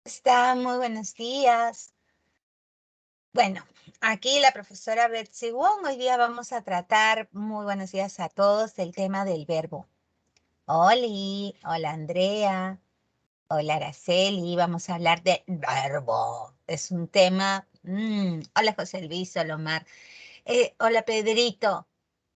Está, muy buenos días. Bueno, aquí la profesora Betsy Wong. Hoy día vamos a tratar, muy buenos días a todos, el tema del verbo. Oli, hola Andrea, hola Araceli, vamos a hablar de verbo. Es un tema, hola José Luis, hola Omar, hola Pedrito.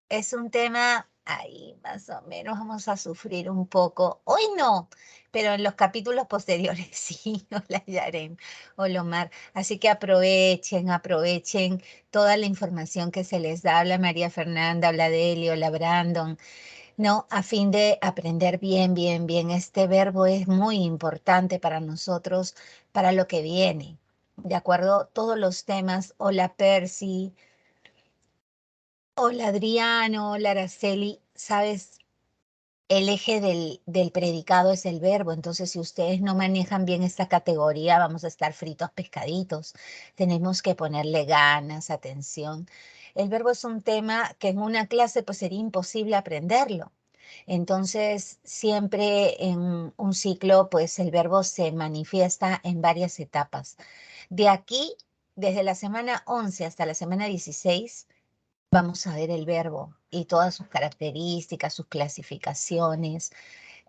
Es un tema, ahí más o menos vamos a sufrir un poco. Hoy no, pero en los capítulos posteriores sí. Hola Yaren, hola Omar. Así que aprovechen toda la información que se les da. Habla María Fernanda, habla Deli, hola Brandon. No, a fin de aprender bien. Este verbo es muy importante para nosotros, para lo que viene. ¿De acuerdo? Todos los temas. Hola Percy. Hola Adriano, hola Araceli, sabes, el eje del predicado es el verbo, entonces si ustedes no manejan bien esta categoría, vamos a estar fritos pescaditos. Tenemos que ponerle ganas, atención. El verbo es un tema que en una clase pues sería imposible aprenderlo. Entonces, siempre en un ciclo, pues el verbo se manifiesta en varias etapas. De aquí, desde la semana 11 hasta la semana 16. Vamos a ver el verbo y todas sus características, sus clasificaciones,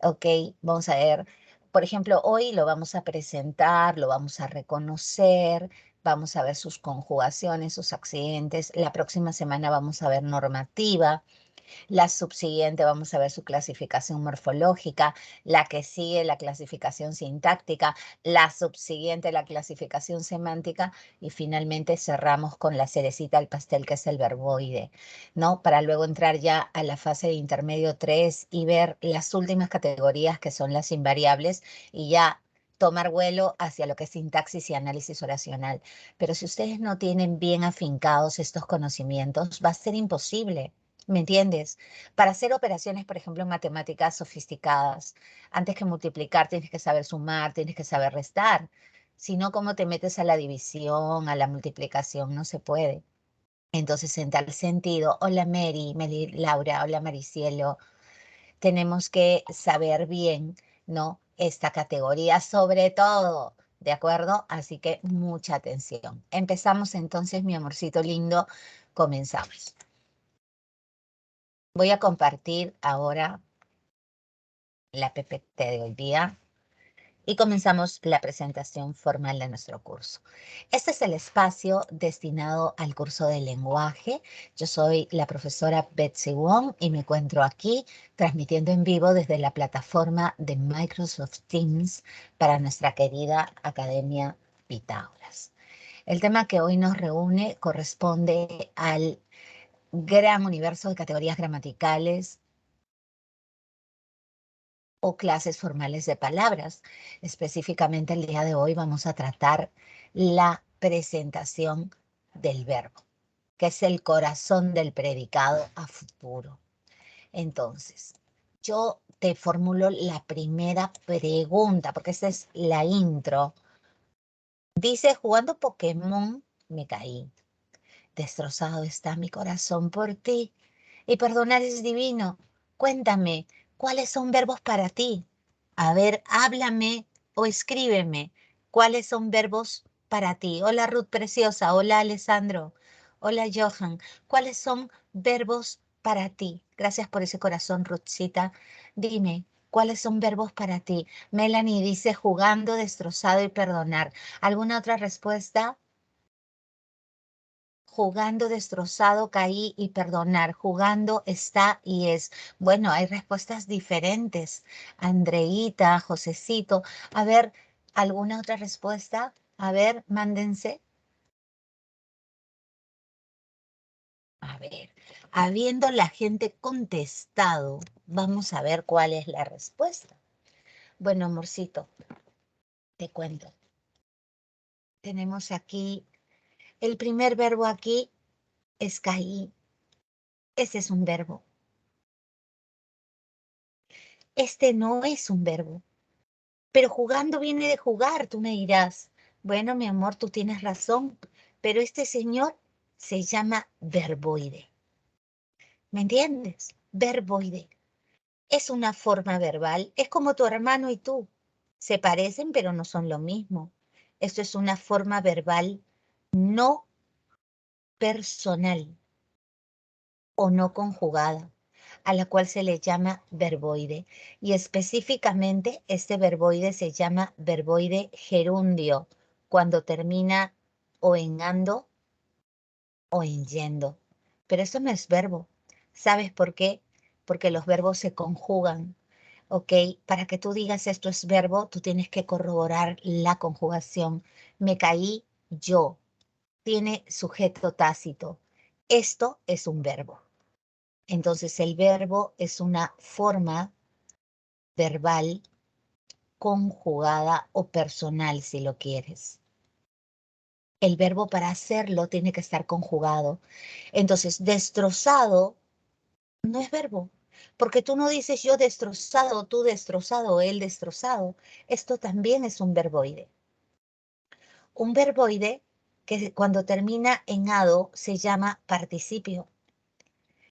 ¿ok? Vamos a ver, por ejemplo, hoy lo vamos a presentar, lo vamos a reconocer, vamos a ver sus conjugaciones, sus accidentes. La próxima semana vamos a ver normativa. La subsiguiente vamos a ver su clasificación morfológica, la que sigue la clasificación sintáctica, la subsiguiente la clasificación semántica y finalmente cerramos con la cerecita del pastel que es el verboide, ¿no? Para luego entrar ya a la fase de intermedio 3 y ver las últimas categorías que son las invariables y ya tomar vuelo hacia lo que es sintaxis y análisis oracional. Pero si ustedes no tienen bien afincados estos conocimientos, va a ser imposible. ¿Me entiendes? Para hacer operaciones, por ejemplo, en matemáticas sofisticadas, antes que multiplicar tienes que saber sumar, tienes que saber restar. Si no, ¿cómo te metes a la división, a la multiplicación? No se puede. Entonces, en tal sentido, hola Mary Laura, hola Maricielo, tenemos que saber bien, ¿no? Esta categoría, sobre todo, ¿de acuerdo? Así que mucha atención. Empezamos entonces, mi amorcito lindo, comenzamos. Voy a compartir ahora la PPT de hoy día y comenzamos la presentación formal de nuestro curso. Este es el espacio destinado al curso de lenguaje. Yo soy la profesora Betsy Wong y me encuentro aquí transmitiendo en vivo desde la plataforma de Microsoft Teams para nuestra querida Academia Pitágoras. El tema que hoy nos reúne corresponde al gran universo de categorías gramaticales o clases formales de palabras. Específicamente el día de hoy vamos a tratar la presentación del verbo, que es el corazón del predicado a futuro. Entonces, yo te formulo la primera pregunta, porque esta es la intro. Dice, jugando Pokémon, me caí. Destrozado está mi corazón por ti. Y perdonar es divino. Cuéntame, ¿cuáles son verbos para ti? A ver, háblame o escríbeme. ¿Cuáles son verbos para ti? Hola Ruth Preciosa. Hola Alessandro. Hola Johan. ¿Cuáles son verbos para ti? Gracias por ese corazón, Ruthcita. Dime, ¿cuáles son verbos para ti? Melanie dice jugando, destrozado y perdonar. ¿Alguna otra respuesta? Jugando, destrozado, caí y perdonar. Jugando, está y es. Bueno, hay respuestas diferentes. Andreíta, Josecito. A ver, ¿alguna otra respuesta? A ver, mándense. A ver, habiendo la gente contestado, vamos a ver cuál es la respuesta. Bueno, amorcito, te cuento. Tenemos aquí, el primer verbo aquí es caí. Ese es un verbo. Este no es un verbo. Pero jugando viene de jugar, tú me dirás. Bueno, mi amor, tú tienes razón, pero este señor se llama verboide. ¿Me entiendes? Verboide. Es una forma verbal, es como tu hermano y tú. Se parecen, pero no son lo mismo. Esto es una forma verbal no personal o no conjugada, a la cual se le llama verboide. Y específicamente este verboide se llama verboide gerundio, cuando termina o en ando o en yendo. Pero eso no es verbo. ¿Sabes por qué? Porque los verbos se conjugan. ¿Ok? Para que tú digas esto es verbo, tú tienes que corroborar la conjugación. Me caí yo. Tiene sujeto tácito. Esto es un verbo. Entonces el verbo es una forma verbal conjugada o personal, si lo quieres. El verbo para hacerlo tiene que estar conjugado. Entonces, destrozado no es verbo, porque tú no dices yo destrozado, tú destrozado, él destrozado. Esto también es un verboide. Un verboide que cuando termina en ado se llama participio.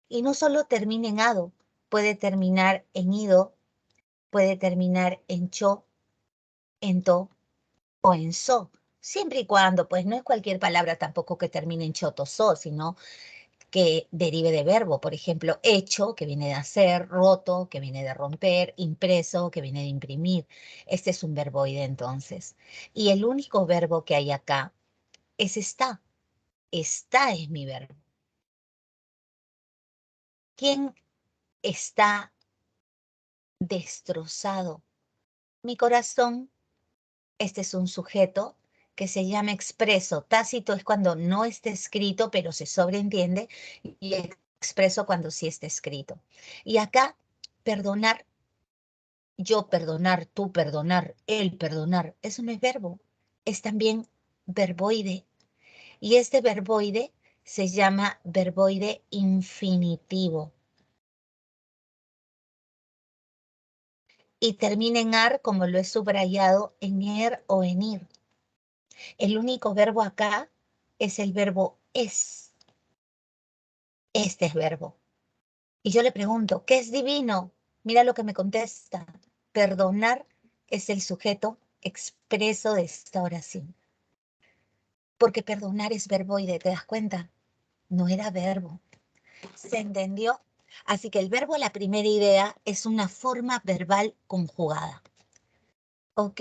Y no solo termina en ado, puede terminar en ido, puede terminar en cho, en to o en so. Siempre y cuando, pues no es cualquier palabra tampoco que termine en choto, so, sino que derive de verbo. Por ejemplo, hecho, que viene de hacer, roto, que viene de romper, impreso, que viene de imprimir. Este es un verboide entonces. Y el único verbo que hay acá es está. Está es mi verbo. ¿Quién está destrozado? Mi corazón. Este es un sujeto que se llama expreso. Tácito es cuando no está escrito, pero se sobreentiende, y expreso cuando sí está escrito. Y acá, perdonar, yo perdonar, tú perdonar, él perdonar, eso no es verbo, es también verboide. Y este verboide se llama verboide infinitivo. Y termina en ar, como lo he subrayado, en er o en ir. El único verbo acá es el verbo es. Este es verbo. Y yo le pregunto, ¿qué es divino? Mira lo que me contesta. Perdonar es el sujeto expreso de esta oración. Porque perdonar es verboide, ¿te das cuenta? No era verbo. ¿Se entendió? Así que el verbo, la primera idea, es una forma verbal conjugada. ¿Ok?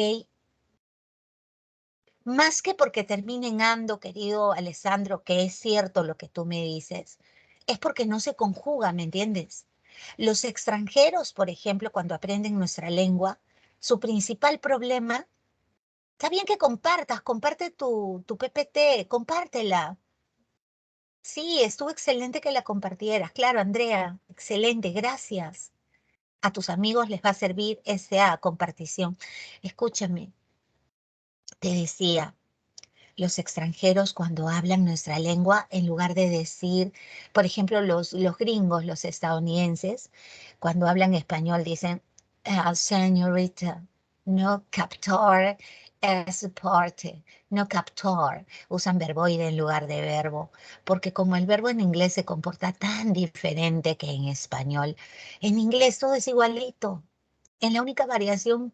Más que porque termine en ando, querido Alessandro, que es cierto lo que tú me dices, es porque no se conjuga, ¿me entiendes? Los extranjeros, por ejemplo, cuando aprenden nuestra lengua, su principal problema, está bien que compartas, comparte tu PPT, compártela. Sí, estuvo excelente que la compartieras. Claro, Andrea, excelente, gracias. A tus amigos les va a servir esa compartición. Escúchame, te decía. Los extranjeros cuando hablan nuestra lengua, en lugar de decir, por ejemplo, los gringos, los estadounidenses, cuando hablan español dicen, señorita, no captar esa parte, no captar, usan verboide en lugar de verbo, porque como el verbo en inglés se comporta tan diferente que en español, en inglés todo es igualito. En la única variación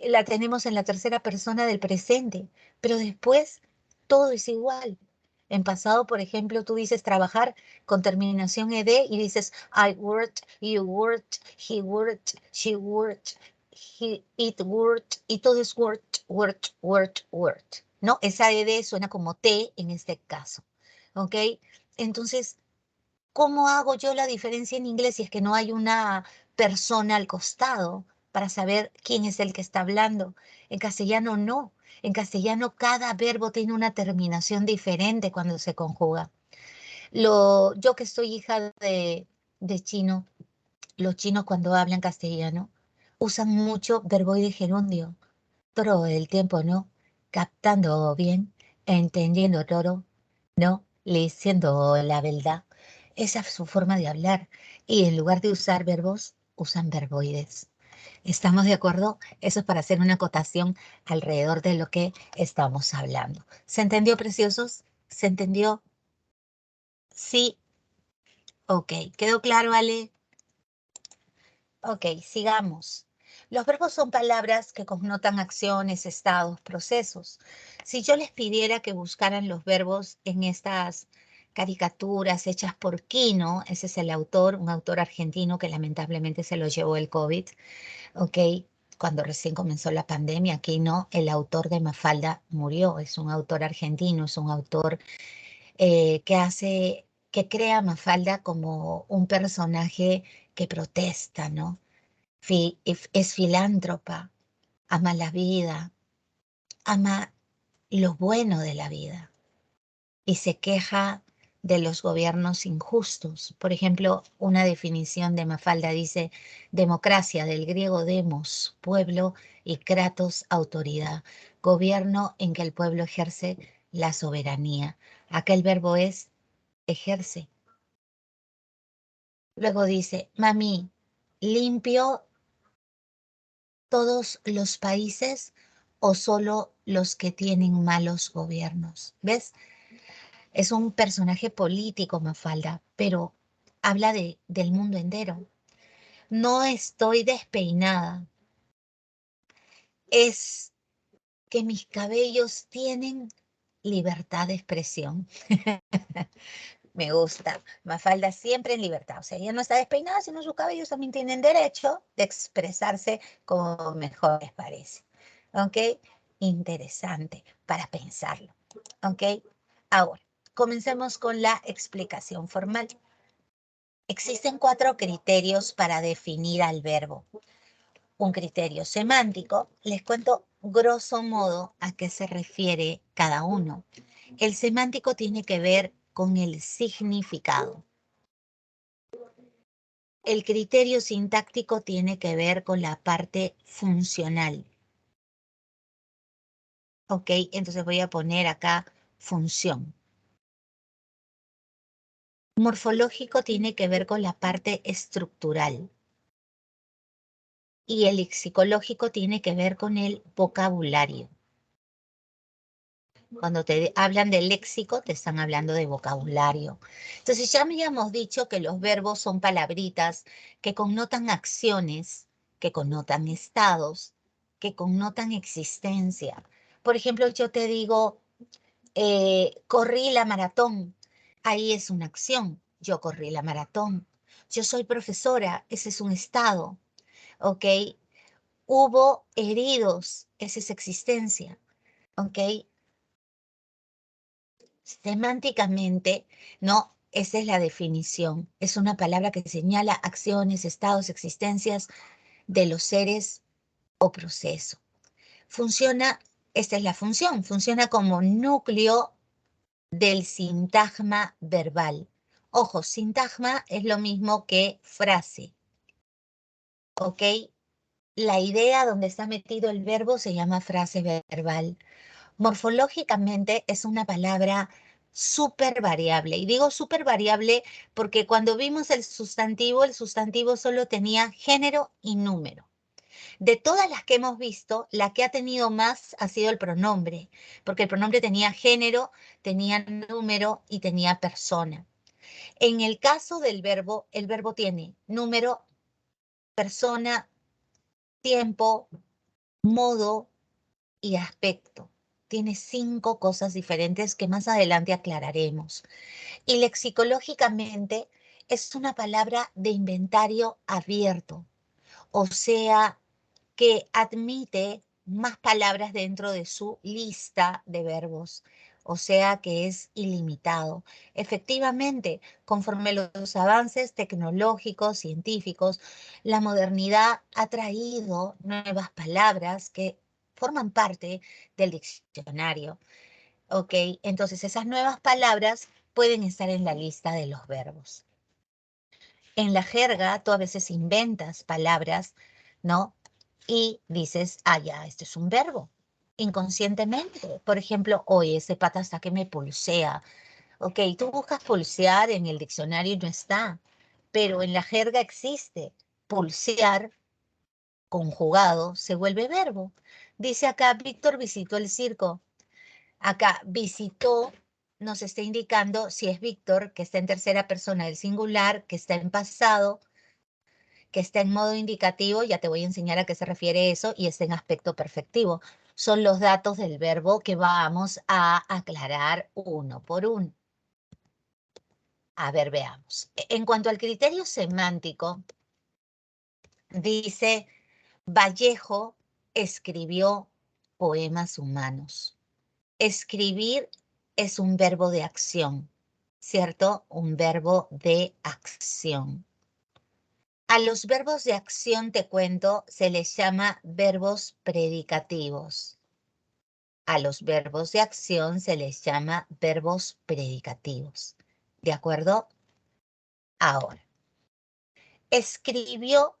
la tenemos en la tercera persona del presente, pero después todo es igual. En pasado, por ejemplo, tú dices trabajar con terminación ed y dices I worked, you worked, he worked, she worked, it worked, y todo es worked, worked, worked, worked. ¿No? Esa ed suena como t en este caso. ¿Ok? Entonces, ¿cómo hago yo la diferencia en inglés si es que no hay una persona al costado para saber quién es el que está hablando? En castellano no. En castellano cada verbo tiene una terminación diferente cuando se conjuga. Yo que soy hija de chino, los chinos cuando hablan castellano usan mucho verboide gerundio. Todo el tiempo, ¿no? Captando bien, entendiendo todo, ¿no? Diciendo la verdad. Esa es su forma de hablar. Y en lugar de usar verbos, usan verboides. ¿Estamos de acuerdo? Eso es para hacer una acotación alrededor de lo que estamos hablando. ¿Se entendió, preciosos? ¿Se entendió? Sí. Ok. ¿Quedó claro, Ale? Ok, sigamos. Los verbos son palabras que connotan acciones, estados, procesos. Si yo les pidiera que buscaran los verbos en estas caricaturas hechas por Quino, ese es el autor, un autor argentino que lamentablemente se lo llevó el COVID, ¿ok? Cuando recién comenzó la pandemia, Quino, el autor de Mafalda, murió. Es un autor argentino, es un autor que crea a Mafalda como un personaje que protesta, ¿no? Es filántropa, ama la vida, ama lo bueno de la vida y se queja de los gobiernos injustos. Por ejemplo, una definición de Mafalda dice democracia, del griego demos, pueblo, y kratos, autoridad, gobierno en que el pueblo ejerce la soberanía. Acá el verbo es ejerce. Luego dice, mami, limpio todos los países o solo los que tienen malos gobiernos. ¿Ves? Es un personaje político, Mafalda, pero habla del mundo entero. No estoy despeinada. Es que mis cabellos tienen libertad de expresión. Me gusta. Mafalda siempre en libertad. O sea, ella no está despeinada, sino sus cabellos también tienen derecho de expresarse como mejor les parece. ¿Ok? Interesante para pensarlo. ¿Ok? Ahora, comencemos con la explicación formal. Existen 4 criterios para definir al verbo. Un criterio semántico, les cuento grosso modo a qué se refiere cada uno. El semántico tiene que ver con el significado. El criterio sintáctico tiene que ver con la parte funcional. ¿Ok? Entonces voy a poner acá función. Morfológico tiene que ver con la parte estructural. Y el lexicológico tiene que ver con el vocabulario. Cuando te hablan de léxico, te están hablando de vocabulario. Entonces ya habíamos dicho que los verbos son palabritas que connotan acciones, que connotan estados, que connotan existencia. Por ejemplo, yo te digo, corrí la maratón. Ahí es una acción. Yo corrí la maratón. Yo soy profesora. Ese es un estado. ¿Ok? Hubo heridos. Esa es existencia. ¿Ok? Semánticamente, no, esa es la definición. Es una palabra que señala acciones, estados, existencias de los seres o proceso. Funciona, esta es la función, funciona como núcleo del sintagma verbal. Ojo, sintagma es lo mismo que frase, ¿ok? La idea donde está metido el verbo se llama frase verbal. Morfológicamente es una palabra súper variable. Y digo súper variable porque cuando vimos el sustantivo solo tenía género y número. De todas las que hemos visto, la que ha tenido más ha sido el pronombre, porque el pronombre tenía género, tenía número y tenía persona. En el caso del verbo, el verbo tiene número, persona, tiempo, modo y aspecto. Tiene 5 cosas diferentes que más adelante aclararemos. Y lexicológicamente es una palabra de inventario abierto, o sea, que admite más palabras dentro de su lista de verbos, o sea que es ilimitado. Efectivamente, conforme los avances tecnológicos, científicos, la modernidad ha traído nuevas palabras que forman parte del diccionario. ¿Ok? Entonces esas nuevas palabras pueden estar en la lista de los verbos. En la jerga, tú a veces inventas palabras, ¿no? Y dices, ah, ya, esto es un verbo. Inconscientemente. Por ejemplo, oye, ese pata hasta que me pulsea. Ok, tú buscas pulsear en el diccionario y no está. Pero en la jerga existe. Pulsear, conjugado, se vuelve verbo. Dice acá, Víctor visitó el circo. Acá, visitó, nos está indicando si es Víctor, que está en tercera persona del singular, que está en pasado, que está en modo indicativo, ya te voy a enseñar a qué se refiere eso, y está en aspecto perfectivo. Son los datos del verbo que vamos a aclarar uno por uno. A ver, veamos. En cuanto al criterio semántico, dice, Vallejo escribió poemas humanos. Escribir es un verbo de acción, ¿cierto? Un verbo de acción. A los verbos de acción, te cuento, se les llama verbos predicativos. A los verbos de acción se les llama verbos predicativos. ¿De acuerdo? Ahora, escribió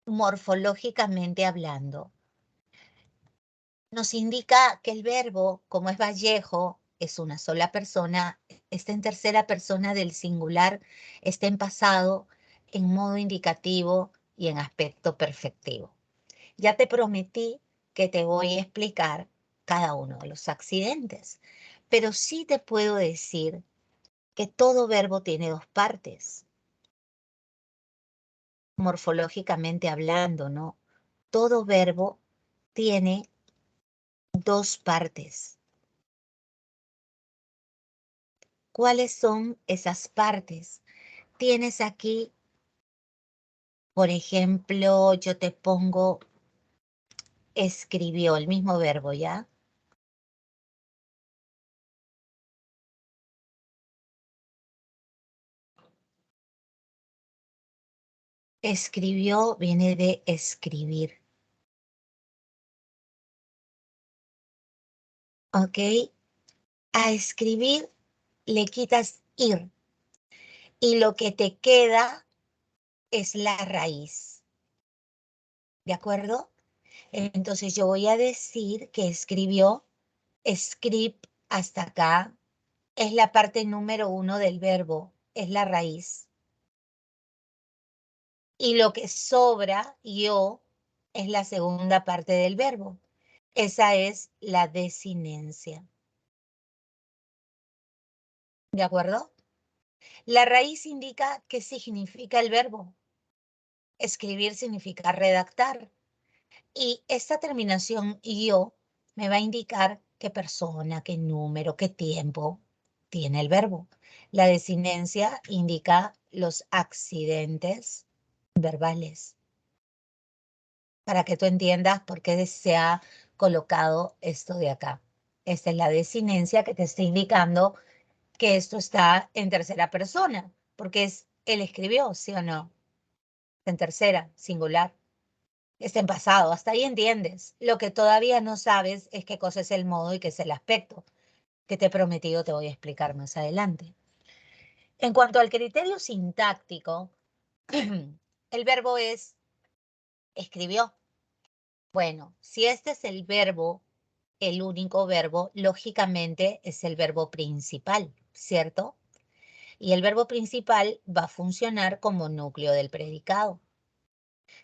morfológicamente hablando. Nos indica que el verbo, como es Vallejo, es una sola persona, está en tercera persona del singular, está en pasado, en modo indicativo y en aspecto perfectivo. Ya te prometí que te voy a explicar cada uno de los accidentes, pero sí te puedo decir que todo verbo tiene dos partes, morfológicamente hablando, ¿no? Todo verbo tiene dos partes. ¿Cuáles son esas partes? Tienes aquí, por ejemplo, yo te pongo escribió, el mismo verbo, ¿ya? Escribió viene de escribir, ¿ok? A escribir le quitas ir y lo que te queda es la raíz, ¿de acuerdo? Entonces yo voy a decir que escribió, script hasta acá, es la parte número 1 del verbo, es la raíz. Y lo que sobra, yo, es la segunda parte del verbo. Esa es la desinencia. ¿De acuerdo? La raíz indica qué significa el verbo. Escribir significa redactar. Y esta terminación yo me va a indicar qué persona, qué número, qué tiempo tiene el verbo. La desinencia indica los accidentes verbales. Para que tú entiendas por qué se ha colocado esto de acá. Esta es la desinencia que te está indicando que esto está en tercera persona, porque es él escribió, ¿sí o no? En tercera, singular. Está en pasado, hasta ahí entiendes. Lo que todavía no sabes es qué cosa es el modo y qué es el aspecto, que te he prometido te voy a explicar más adelante. En cuanto al criterio sintáctico, el verbo es escribió. Bueno, si este es el verbo, el único verbo, lógicamente es el verbo principal, ¿cierto? Y el verbo principal va a funcionar como núcleo del predicado.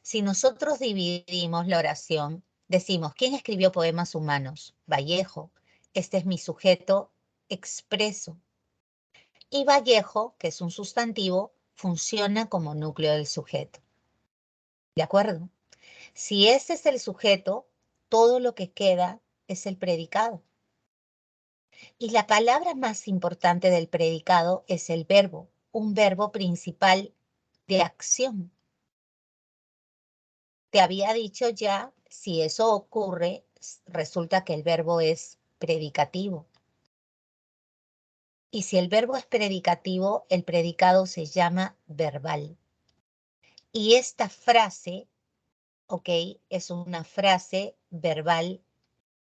Si nosotros dividimos la oración, decimos, ¿quién escribió poemas humanos? Vallejo. Este es mi sujeto expreso. Y Vallejo, que es un sustantivo, funciona como núcleo del sujeto. ¿De acuerdo? Si ese es el sujeto, todo lo que queda es el predicado. Y la palabra más importante del predicado es el verbo, un verbo principal de acción. Te había dicho ya, si eso ocurre, resulta que el verbo es predicativo. Y si el verbo es predicativo, el predicado se llama verbal. Y esta frase, ¿ok? Es una frase verbal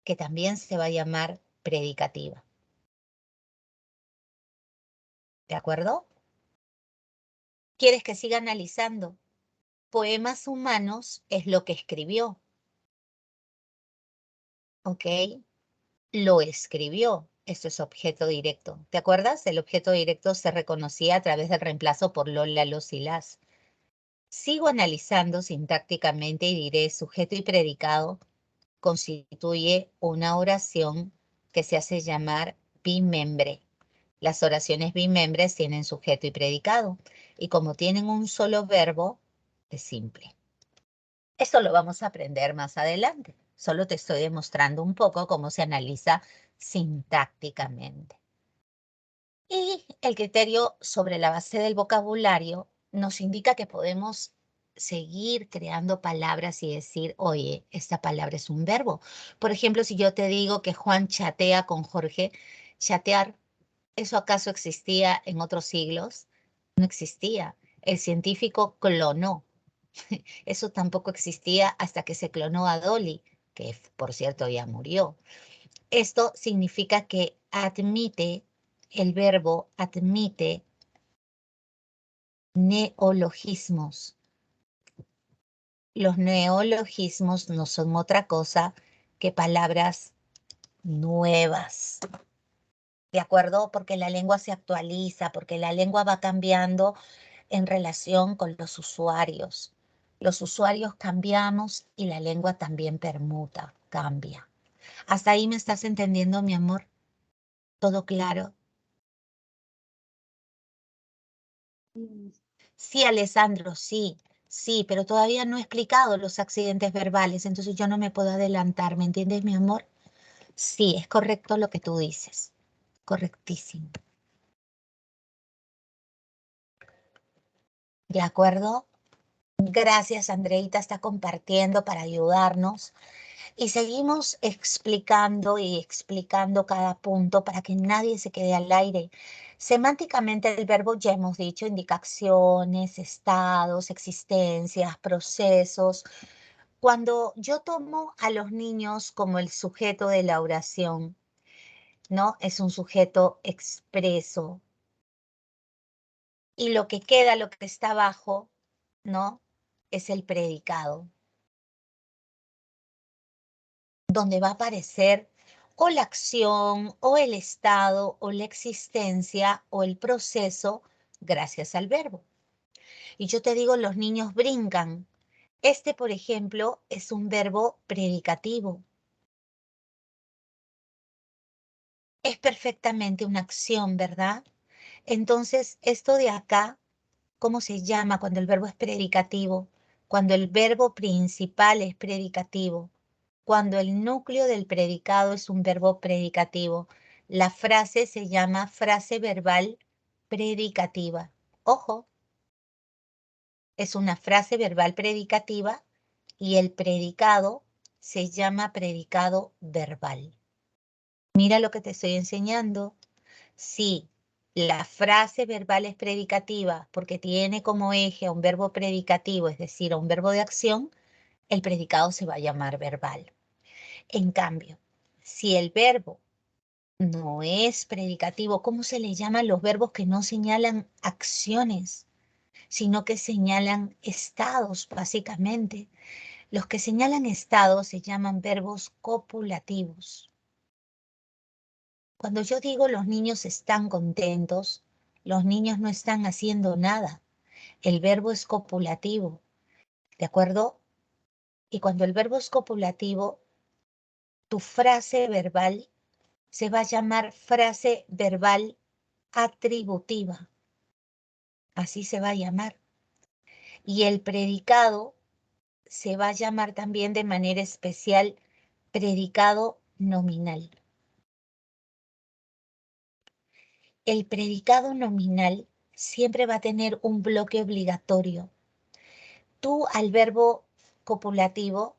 que también se va a llamar predicativa. ¿De acuerdo? ¿Quieres que siga analizando? Poemas humanos es lo que escribió, ¿ok? Lo escribió. Esto es objeto directo. ¿Te acuerdas? El objeto directo se reconocía a través del reemplazo por lo, la, los y las. Sigo analizando sintácticamente y diré sujeto y predicado constituye una oración que se hace llamar bimembre. Las oraciones bimembres tienen sujeto y predicado. Y como tienen un solo verbo, Es simple. Esto lo vamos a aprender más adelante. Solo te estoy demostrando un poco cómo se analiza sintácticamente. Y el criterio sobre la base del vocabulario nos indica que podemos seguir creando palabras y decir, oye, esta palabra es un verbo. Por ejemplo, si yo te digo que Juan chatea con Jorge, chatear, ¿eso acaso existía en otros siglos? No existía. El científico clonó. Eso tampoco existía hasta que se clonó a Dolly, que por cierto ya murió. Esto significa que admite, el verbo admite neologismos. Los neologismos no son otra cosa que palabras nuevas. ¿De acuerdo? Porque la lengua se actualiza, porque la lengua va cambiando en relación con los usuarios. Los usuarios cambiamos y la lengua también permuta, cambia. ¿Hasta ahí me estás entendiendo, mi amor? ¿Todo claro? Sí, Alessandro, sí, sí, pero todavía no he explicado los accidentes verbales, entonces yo no me puedo adelantar, ¿me entiendes, mi amor? Sí, es correcto lo que tú dices, correctísimo. ¿De acuerdo? Gracias, Andreita, está compartiendo para ayudarnos. Y seguimos explicando y explicando cada punto para que nadie se quede al aire. Semánticamente el verbo ya hemos dicho, indica acciones, estados, existencias, procesos. Cuando yo tomo a los niños como el sujeto de la oración, ¿no? Es un sujeto expreso. Y lo que queda, lo que está abajo, ¿no? Es el predicado, donde va a aparecer o la acción, o el estado, o la existencia, o el proceso, gracias al verbo. Y yo te digo, los niños brincan. Este, por ejemplo, es un verbo predicativo. Es perfectamente una acción, ¿verdad? Entonces, esto de acá, ¿cómo se llama cuando el verbo es predicativo? Cuando el verbo principal es predicativo. Cuando el núcleo del predicado es un verbo predicativo. La frase se llama frase verbal predicativa. Ojo, es una frase verbal predicativa y el predicado se llama predicado verbal. Mira lo que te estoy enseñando. Si la frase verbal es predicativa porque tiene como eje a un verbo predicativo, es decir, a un verbo de acción, el predicado se va a llamar verbal. En cambio, si el verbo no es predicativo, ¿cómo se le llaman los verbos que no señalan acciones, sino que señalan estados, básicamente? Los que señalan estados se llaman verbos copulativos. Cuando yo digo los niños están contentos, los niños no están haciendo nada. El verbo es copulativo, ¿de acuerdo? Y cuando el verbo es copulativo, tu frase verbal se va a llamar frase verbal atributiva. Así se va a llamar. Y el predicado se va a llamar también de manera especial predicado nominal. El predicado nominal siempre va a tener un bloque obligatorio. Tú al verbo copulativo,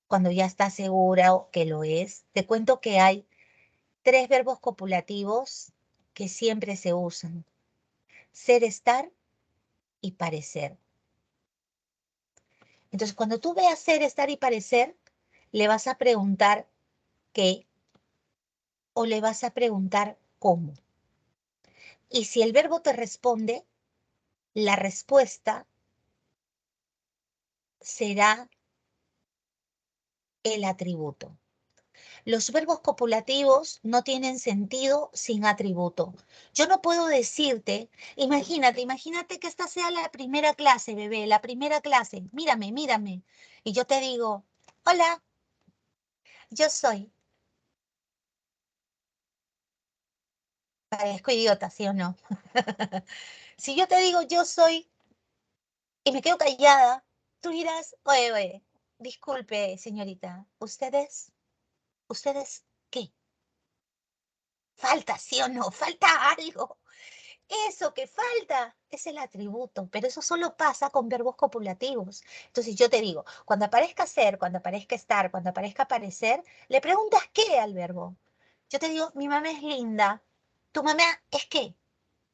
cuando ya estás segura que lo es, te cuento que hay 3 verbos copulativos que siempre se usan: ser, estar y parecer. Entonces, cuando tú veas ser, estar y parecer, le vas a preguntar qué o le vas a preguntar cómo. Y si el verbo te responde, la respuesta será el atributo. Los verbos copulativos no tienen sentido sin atributo. Yo no puedo decirte, imagínate que esta sea la primera clase, bebé, la primera clase. Mírame, mírame. Y yo te digo, hola, yo soy. Parezco idiota, ¿sí o no? Si yo te digo yo soy y me quedo callada, tú dirás, oye, oye, disculpe, señorita, ¿ustedes qué? Falta, ¿sí o no? Falta algo. Eso que falta es el atributo, pero eso solo pasa con verbos copulativos. Entonces yo te digo, cuando aparezca ser, cuando aparezca estar, cuando aparezca aparecer, le preguntas qué al verbo. Yo te digo, mi mamá es linda. ¿Tu mamá es qué?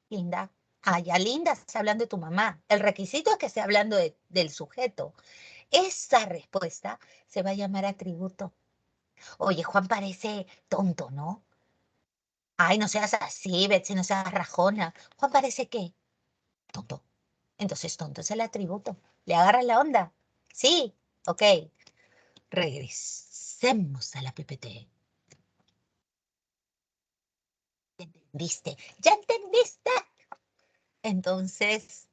Linda. Ah, ya linda, está hablando de tu mamá. El requisito es que esté hablando del sujeto. Esa respuesta se va a llamar atributo. Oye, Juan parece tonto, ¿no? Ay, no seas así, Betsy, no seas rajona. Juan parece qué? Tonto. Entonces tonto es el atributo. ¿Le agarras la onda? Sí, ok. Regresemos a la PPT. ¿Entendiste? ¿Ya entendiste? Entonces,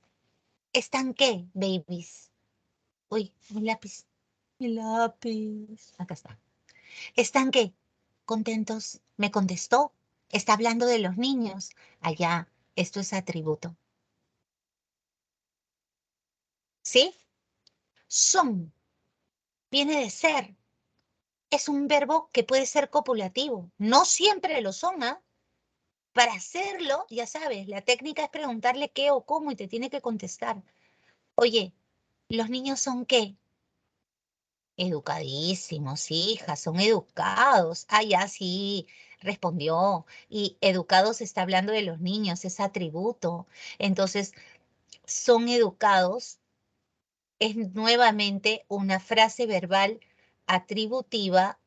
¿están qué, babies? Uy, mi lápiz. Mi lápiz. Acá está. ¿Están qué? ¿Contentos? Me contestó. Está hablando de los niños. Allá, esto es atributo. ¿Sí? Son. Viene de ser. Es un verbo que puede ser copulativo. No siempre lo son, ¿ah? Para hacerlo, ya sabes, la técnica es preguntarle qué o cómo y te tiene que contestar. Oye, ¿los niños son qué? Educadísimos, hija, son educados. Ah, ya sí, respondió. Y educados está hablando de los niños, es atributo. Entonces, son educados es nuevamente una frase verbal atributiva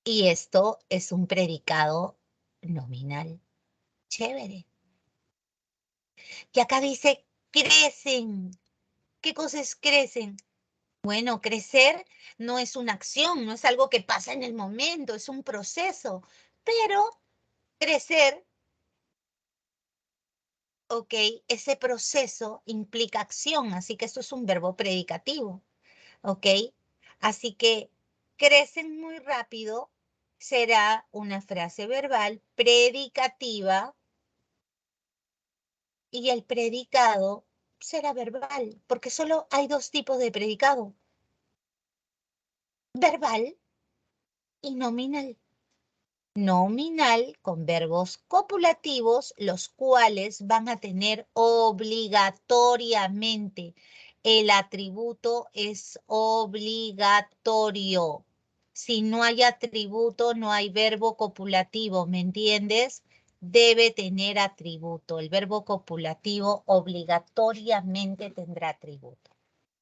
y esto es un predicado nominal. Chévere. Y acá dice, crecen. ¿Qué cosas crecen? Bueno, crecer no es una acción, no es algo que pasa en el momento, es un proceso. Pero crecer, ok, ese proceso implica acción, así que esto es un verbo predicativo, ok. Así que crecen muy rápido será una frase verbal predicativa y el predicado será verbal, porque solo hay dos tipos de predicado, verbal y nominal. Nominal con verbos copulativos, los cuales van a tener obligatoriamente. El atributo es obligatorio. Si no hay atributo, no hay verbo copulativo, ¿me entiendes? Debe tener atributo. El verbo copulativo obligatoriamente tendrá atributo.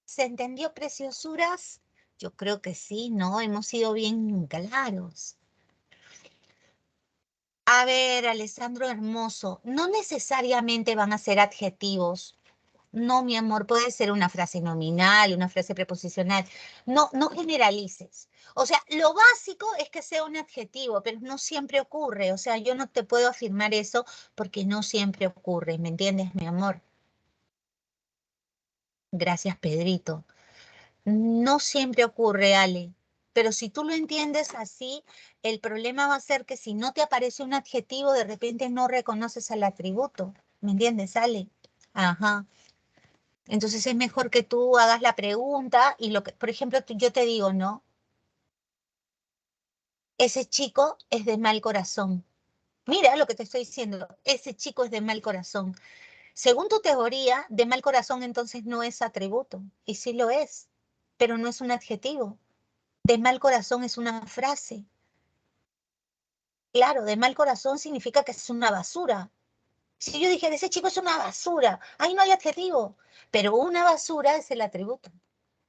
¿Se entendió, preciosuras? Yo creo que sí, ¿no? Hemos sido bien claros. A ver, Alessandro hermoso, no necesariamente van a ser adjetivos. No, mi amor, puede ser una frase nominal, una frase preposicional. No, no generalices. O sea, lo básico es que sea un adjetivo, pero no siempre ocurre. O sea, yo no te puedo afirmar eso porque no siempre ocurre. ¿Me entiendes, mi amor? Gracias, Pedrito. No siempre ocurre, Ale, pero si tú lo entiendes así, el problema va a ser que si no te aparece un adjetivo, de repente no reconoces al atributo. ¿Me entiendes, Ale? Ajá. Entonces es mejor que tú hagas la pregunta y lo que, por ejemplo, yo te digo, ¿no? Ese chico es de mal corazón. Mira lo que te estoy diciendo. Ese chico es de mal corazón. Según tu teoría, de mal corazón entonces no es atributo. Y sí lo es, pero no es un adjetivo. De mal corazón es una frase. Claro, de mal corazón significa que es una basura. Si yo dijera, ese chico es una basura, ahí no hay adjetivo. Pero una basura es el atributo.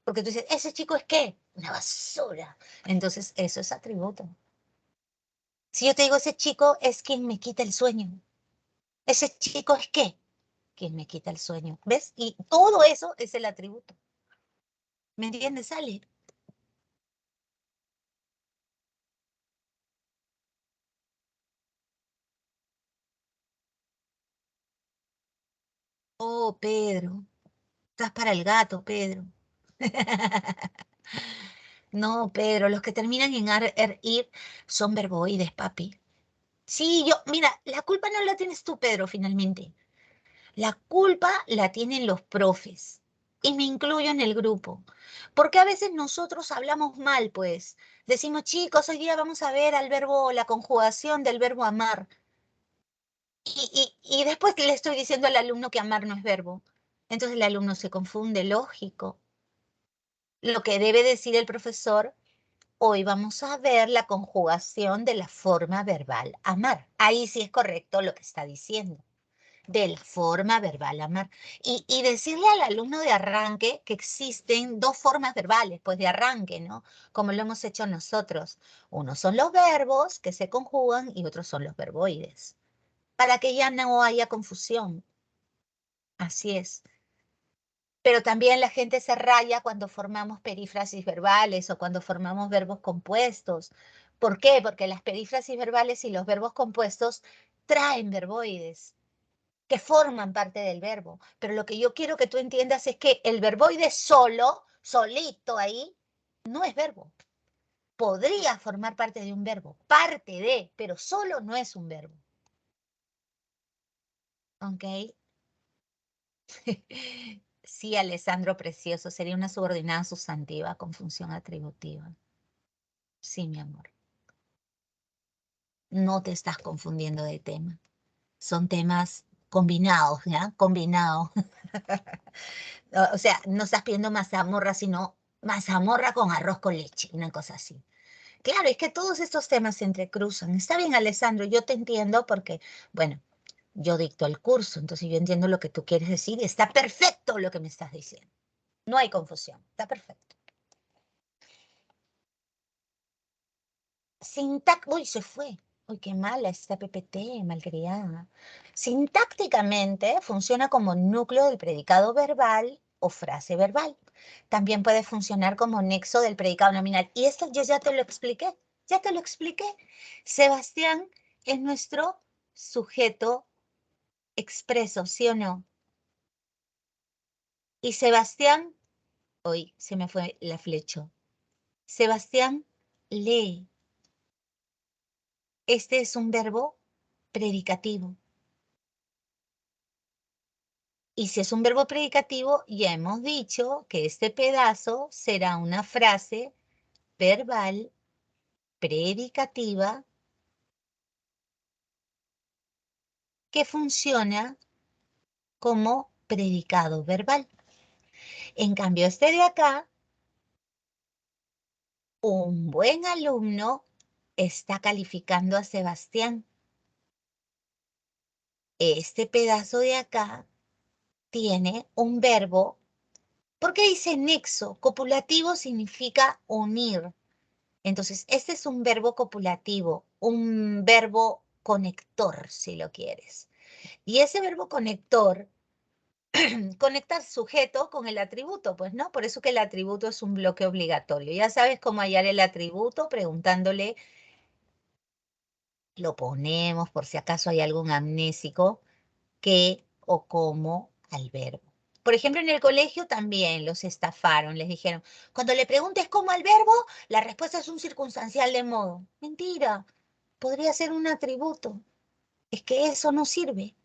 Porque tú dices, ¿ese chico es qué? Una basura. Entonces, eso es atributo. Si yo te digo, ese chico es quien me quita el sueño. ¿Ese chico es qué? Quien me quita el sueño. ¿Ves? Y todo eso es el atributo. ¿Me entiendes, Ale? Oh, Pedro. Estás para el gato, Pedro. No, Pedro, los que terminan en ir son verboides, papi. Sí, mira, la culpa no la tienes tú, Pedro, finalmente. La culpa la tienen los profes. Y me incluyo en el grupo. Porque a veces nosotros hablamos mal, pues. Decimos, chicos, hoy día vamos a ver al verbo, la conjugación del verbo amar. Y después le estoy diciendo al alumno que amar no es verbo. Entonces el alumno se confunde, lógico. Lo que debe decir el profesor, hoy vamos a ver la conjugación de la forma verbal amar. Ahí sí es correcto lo que está diciendo, de la forma verbal amar. Y decirle al alumno de arranque que existen dos formas verbales, pues de arranque, ¿no? Como lo hemos hecho nosotros. Unos son los verbos que se conjugan y otros son los verboides, para que ya no haya confusión. Así es. Pero también la gente se raya cuando formamos perífrasis verbales o cuando formamos verbos compuestos. ¿Por qué? Porque las perífrasis verbales y los verbos compuestos traen verboides que forman parte del verbo. Pero lo que yo quiero que tú entiendas es que el verboide solo, solito ahí, no es verbo. Podría formar parte de un verbo, parte de, pero solo no es un verbo. ¿Ok? Sí, Alessandro Precioso, sería una subordinada sustantiva con función atributiva. Sí, mi amor. No te estás confundiendo de tema. Son temas combinados, ¿ya? Combinados. O sea, no estás pidiendo mazamorra, sino mazamorra con arroz con leche, una cosa así. Claro, es que todos estos temas se entrecruzan. Está bien, Alessandro, yo te entiendo porque, bueno, yo dicto el curso, entonces yo entiendo lo que tú quieres decir y está perfecto lo que me estás diciendo. No hay confusión, está perfecto. Uy, se fue. Uy, qué mala esta PPT, malcriada. Sintácticamente funciona como núcleo del predicado verbal o frase verbal. También puede funcionar como nexo del predicado nominal. Y esto yo ya te lo expliqué, ya te lo expliqué. Sebastián es nuestro sujeto expreso, ¿sí o no? Y Sebastián, hoy se me fue la flecha. Sebastián lee. Este es un verbo predicativo. Y si es un verbo predicativo, ya hemos dicho que este pedazo será una frase verbal predicativa que funciona como predicado verbal. En cambio, este de acá, un buen alumno está calificando a Sebastián. Este pedazo de acá tiene un verbo. ¿Por qué dice nexo? Copulativo significa unir. Entonces, este es un verbo copulativo, un verbo conector, si lo quieres. Y ese verbo conector conecta al sujeto con el atributo, pues, ¿no? Por eso que el atributo es un bloque obligatorio. Ya sabes cómo hallar el atributo preguntándole, lo ponemos por si acaso hay algún amnésico, qué o cómo al verbo. Por ejemplo, en el colegio también los estafaron, les dijeron, cuando le preguntes cómo al verbo, la respuesta es un circunstancial de modo. Mentira, podría ser un atributo. Es que eso no sirve.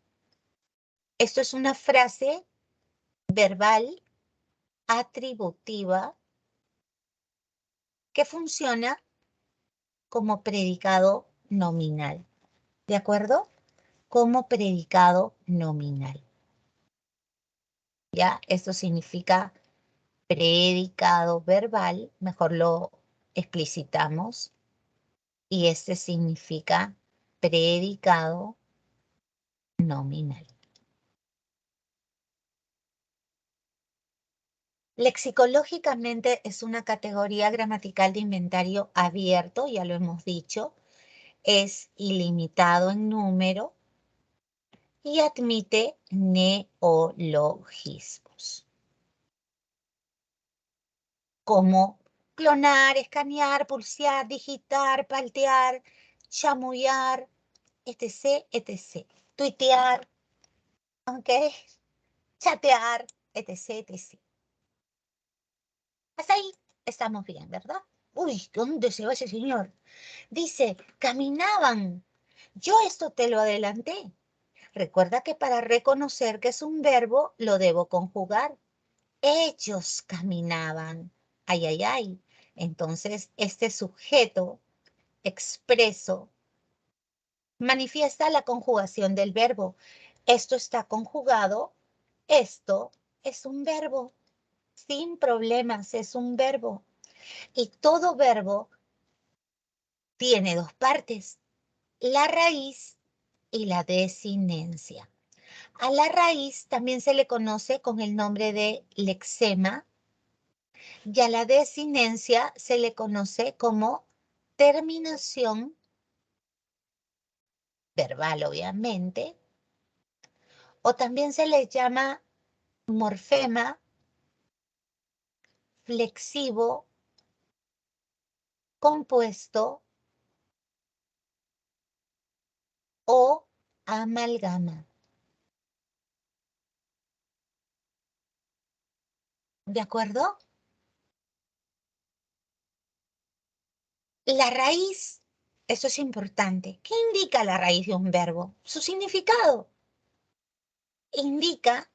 Esto es una frase verbal atributiva que funciona como predicado nominal. ¿De acuerdo? Como predicado nominal. ¿Ya? Esto significa predicado verbal, mejor lo explicitamos, y este significa predicado nominal. Lexicológicamente es una categoría gramatical de inventario abierto, ya lo hemos dicho, es ilimitado en número y admite neologismos, como clonar, escanear, pulsear, digitar, paltear, chamullar, etc., etc. Tuitear, ¿ok? Chatear, etc., etc. Hasta ahí estamos bien, ¿verdad? Uy, ¿dónde se va ese señor? Dice, caminaban Yo esto te lo adelanté. Recuerda que para reconocer que es un verbo, lo debo conjugar. Ellos caminaban. Ay, ay, ay. Entonces, este sujeto expreso manifiesta la conjugación del verbo. Esto está conjugado. Esto es un verbo. Sin problemas, es un verbo. Y todo verbo tiene dos partes, la raíz y la desinencia. A la raíz también se le conoce con el nombre de lexema y a la desinencia se le conoce como terminación verbal, obviamente, o también se le llama morfema, flexivo, compuesto o amalgama. ¿De acuerdo? La raíz, eso es importante. ¿Qué indica la raíz de un verbo? Su significado. Indica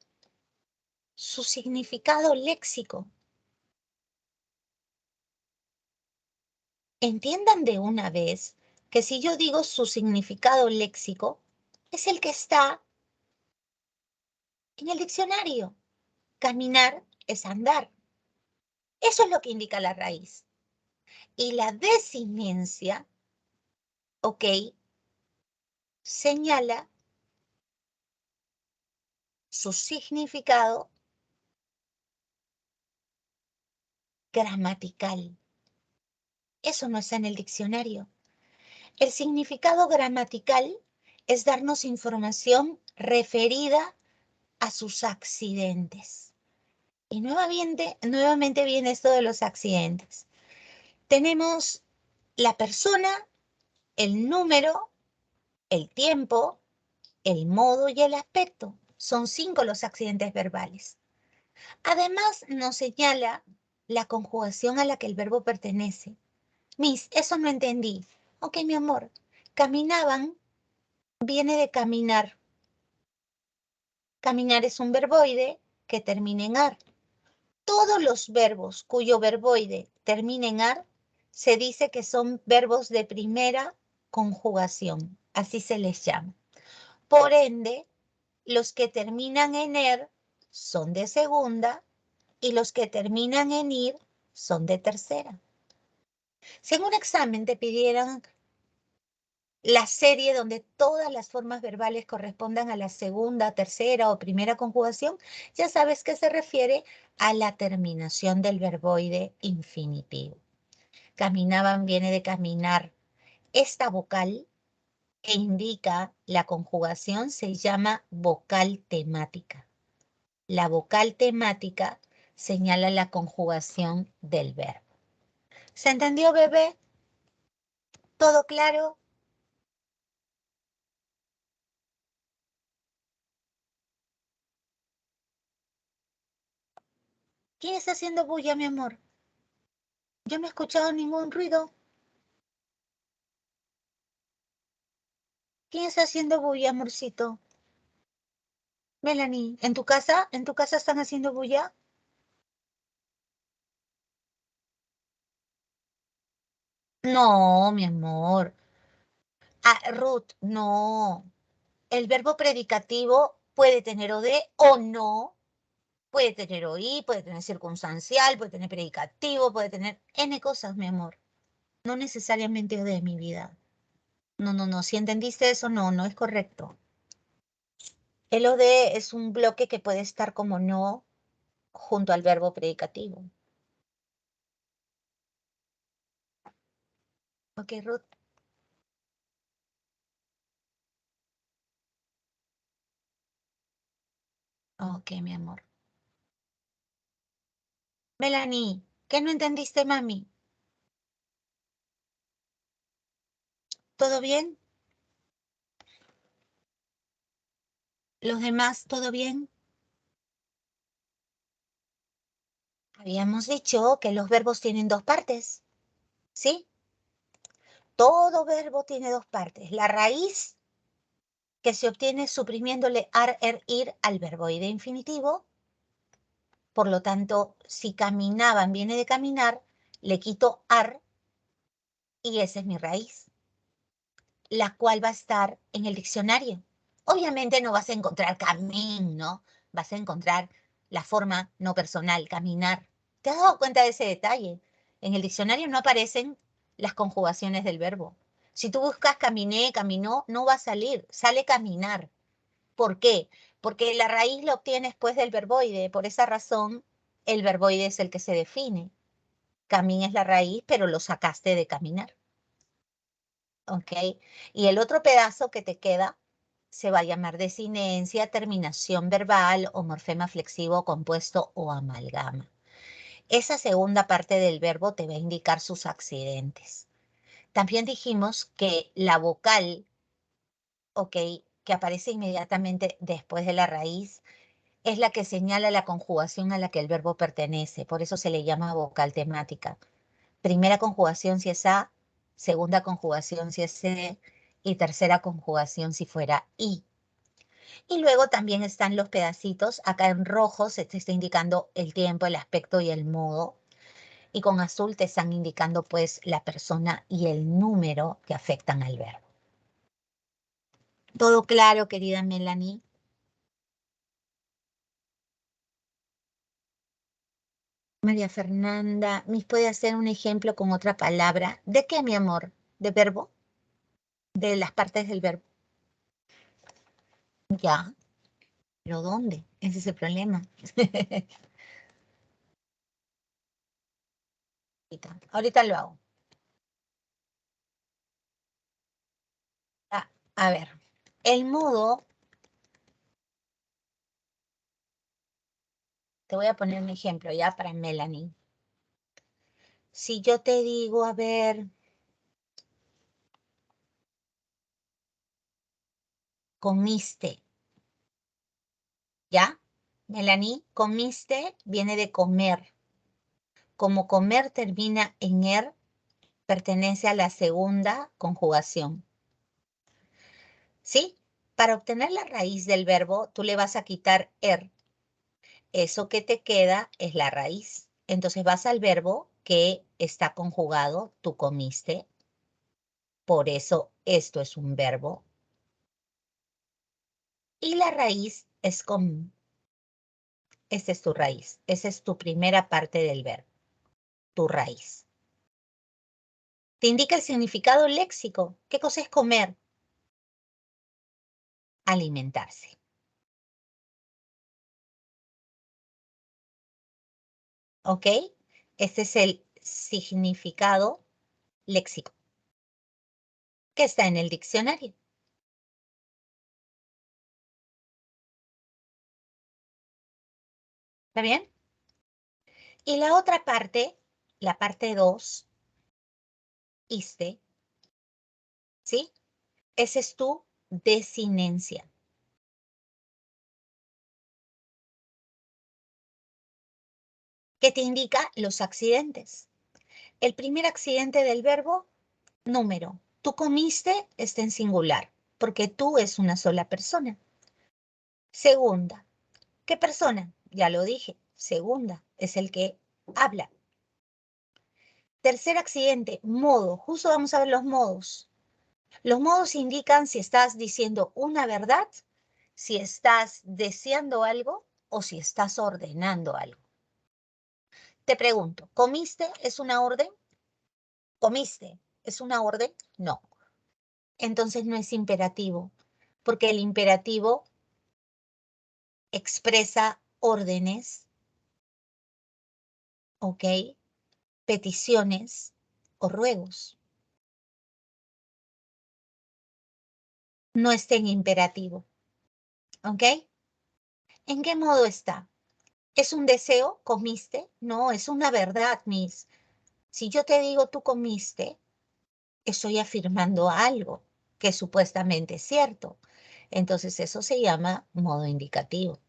su significado léxico. Entiendan de una vez que si yo digo su significado léxico, es el que está en el diccionario. Caminar es andar. Eso es lo que indica la raíz. Y la desinencia, ok, señala su significado gramatical. Eso no está en el diccionario. El significado gramatical es darnos información referida a sus accidentes. Y nuevamente viene esto de los accidentes. Tenemos la persona, el número, el tiempo, el modo y el aspecto. Son 5 los accidentes verbales. Además, nos señala la conjugación a la que el verbo pertenece. Miss, eso no entendí. Ok, mi amor. Caminaban viene de caminar. Caminar es un verboide que termina en ar. Todos los verbos cuyo verboide termina en ar se dice que son verbos de primera conjugación. Así se les llama. Por ende, los que terminan en er son de segunda y los que terminan en ir son de tercera. Si en un examen te pidieran la serie donde todas las formas verbales correspondan a la segunda, tercera o primera conjugación, ya sabes que se refiere a la terminación del verboide infinitivo. Caminaban viene de caminar. Esta vocal que indica la conjugación se llama vocal temática. La vocal temática señala la conjugación del verbo. ¿Se entendió, bebé? ¿Todo claro? ¿Quién está haciendo bulla, mi amor? Yo no he escuchado ningún ruido. ¿Quién está haciendo bulla, amorcito? Melanie, ¿en tu casa? ¿En tu casa están haciendo bulla? No, mi amor. Ah, Ruth, no. El verbo predicativo puede tener o de o no. Puede tener oí, puede tener circunstancial, puede tener predicativo, puede tener N cosas, mi amor. No necesariamente o de mi vida. No, no, no. Si entendiste eso, no, no es correcto. El o de es un bloque que puede estar como no junto al verbo predicativo. Ok, Ruth. Ok, mi amor. Melanie, ¿qué no entendiste, mami? ¿Todo bien? ¿Los demás, todo bien? Habíamos dicho que los verbos tienen dos partes, ¿sí? Todo verbo tiene dos partes. La raíz, que se obtiene suprimiéndole ar, er, ir al verboide infinitivo. Por lo tanto, si caminaban viene de caminar, le quito ar y esa es mi raíz, la cual va a estar en el diccionario. Obviamente no vas a encontrar camín, ¿no? Vas a encontrar la forma no personal, caminar. ¿Te has dado cuenta de ese detalle? En el diccionario no aparecen las conjugaciones del verbo. Si tú buscas caminé, caminó, no va a salir, sale caminar. ¿Por qué? Porque la raíz la obtienes después del verboide. Por esa razón, el verboide es el que se define. Camín es la raíz, pero lo sacaste de caminar. ¿Ok? Y el otro pedazo que te queda se va a llamar desinencia, terminación verbal o morfema flexivo compuesto o amalgama. Esa segunda parte del verbo te va a indicar sus accidentes. También dijimos que la vocal, ¿ok?, que aparece inmediatamente después de la raíz, es la que señala la conjugación a la que el verbo pertenece. Por eso se le llama vocal temática. Primera conjugación si es A, segunda conjugación si es C y tercera conjugación si fuera I. Y luego también están los pedacitos. Acá en rojo se te está indicando el tiempo, el aspecto y el modo. Y con azul te están indicando pues la persona y el número que afectan al verbo. ¿Todo claro, querida Melanie? María Fernanda, ¿me puede hacer un ejemplo con otra palabra? ¿De qué, mi amor? ¿De verbo? ¿De las partes del verbo? Ya, pero ¿dónde? Ese es el problema. Ahorita lo hago. A ver, el modo, te voy a poner un ejemplo ya para Melanie. Si yo te digo, a ver, comiste, ¿ya? Melanie, comiste viene de comer. Como comer termina en er, pertenece a la segunda conjugación. ¿Sí? Para obtener la raíz del verbo, tú le vas a quitar er. Eso que te queda es la raíz. Entonces vas al verbo que está conjugado, tú comiste. Por eso esto es un verbo. Y la raíz es com. Esta es tu raíz. Esa es tu primera parte del verbo, tu raíz. Te indica el significado léxico. ¿Qué cosa es comer? Alimentarse. ¿Ok? Este es el significado léxico que está en el diccionario. ¿Está bien? Y la otra parte, la parte 2, iste, ¿sí? Esa es tu desinencia. Que te indica los accidentes. El primer accidente del verbo, número. Tú comiste está en singular, porque tú es una sola persona. Segunda. ¿Qué persona? Ya lo dije. Segunda es el que habla. Tercer accidente, modo. Justo vamos a ver los modos. Los modos indican si estás diciendo una verdad, si estás deseando algo o si estás ordenando algo. Te pregunto, ¿comiste es una orden? ¿Comiste es una orden? No. Entonces no es imperativo, porque el imperativo expresa órdenes, ¿ok? Peticiones o ruegos. No está en imperativo, ¿ok? ¿En qué modo está? ¿Es un deseo? ¿Comiste? No, es una verdad, Miss. Si yo te digo tú comiste, estoy afirmando algo que supuestamente es cierto. Entonces eso se llama modo indicativo.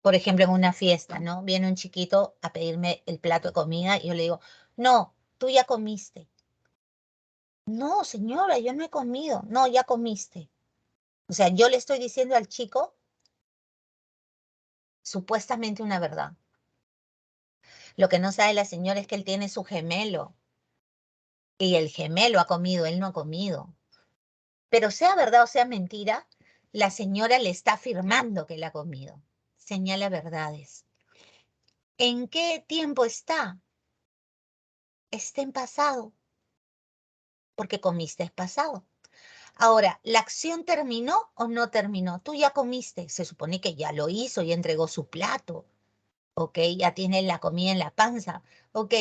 Por ejemplo, en una fiesta, ¿no? Viene un chiquito a pedirme el plato de comida y yo le digo, no, tú ya comiste. No, señora, yo no he comido. No, ya comiste. O sea, yo le estoy diciendo al chico supuestamente una verdad. Lo que no sabe la señora es que él tiene su gemelo y el gemelo ha comido, él no ha comido. Pero sea verdad o sea mentira, la señora le está afirmando que él ha comido. Señala verdades. ¿En qué tiempo está? Está en pasado, porque comiste es pasado. Ahora, ¿la acción terminó o no terminó? Tú ya comiste, se supone que ya lo hizo y entregó su plato, ¿ok? Ya tiene la comida en la panza, ¿ok?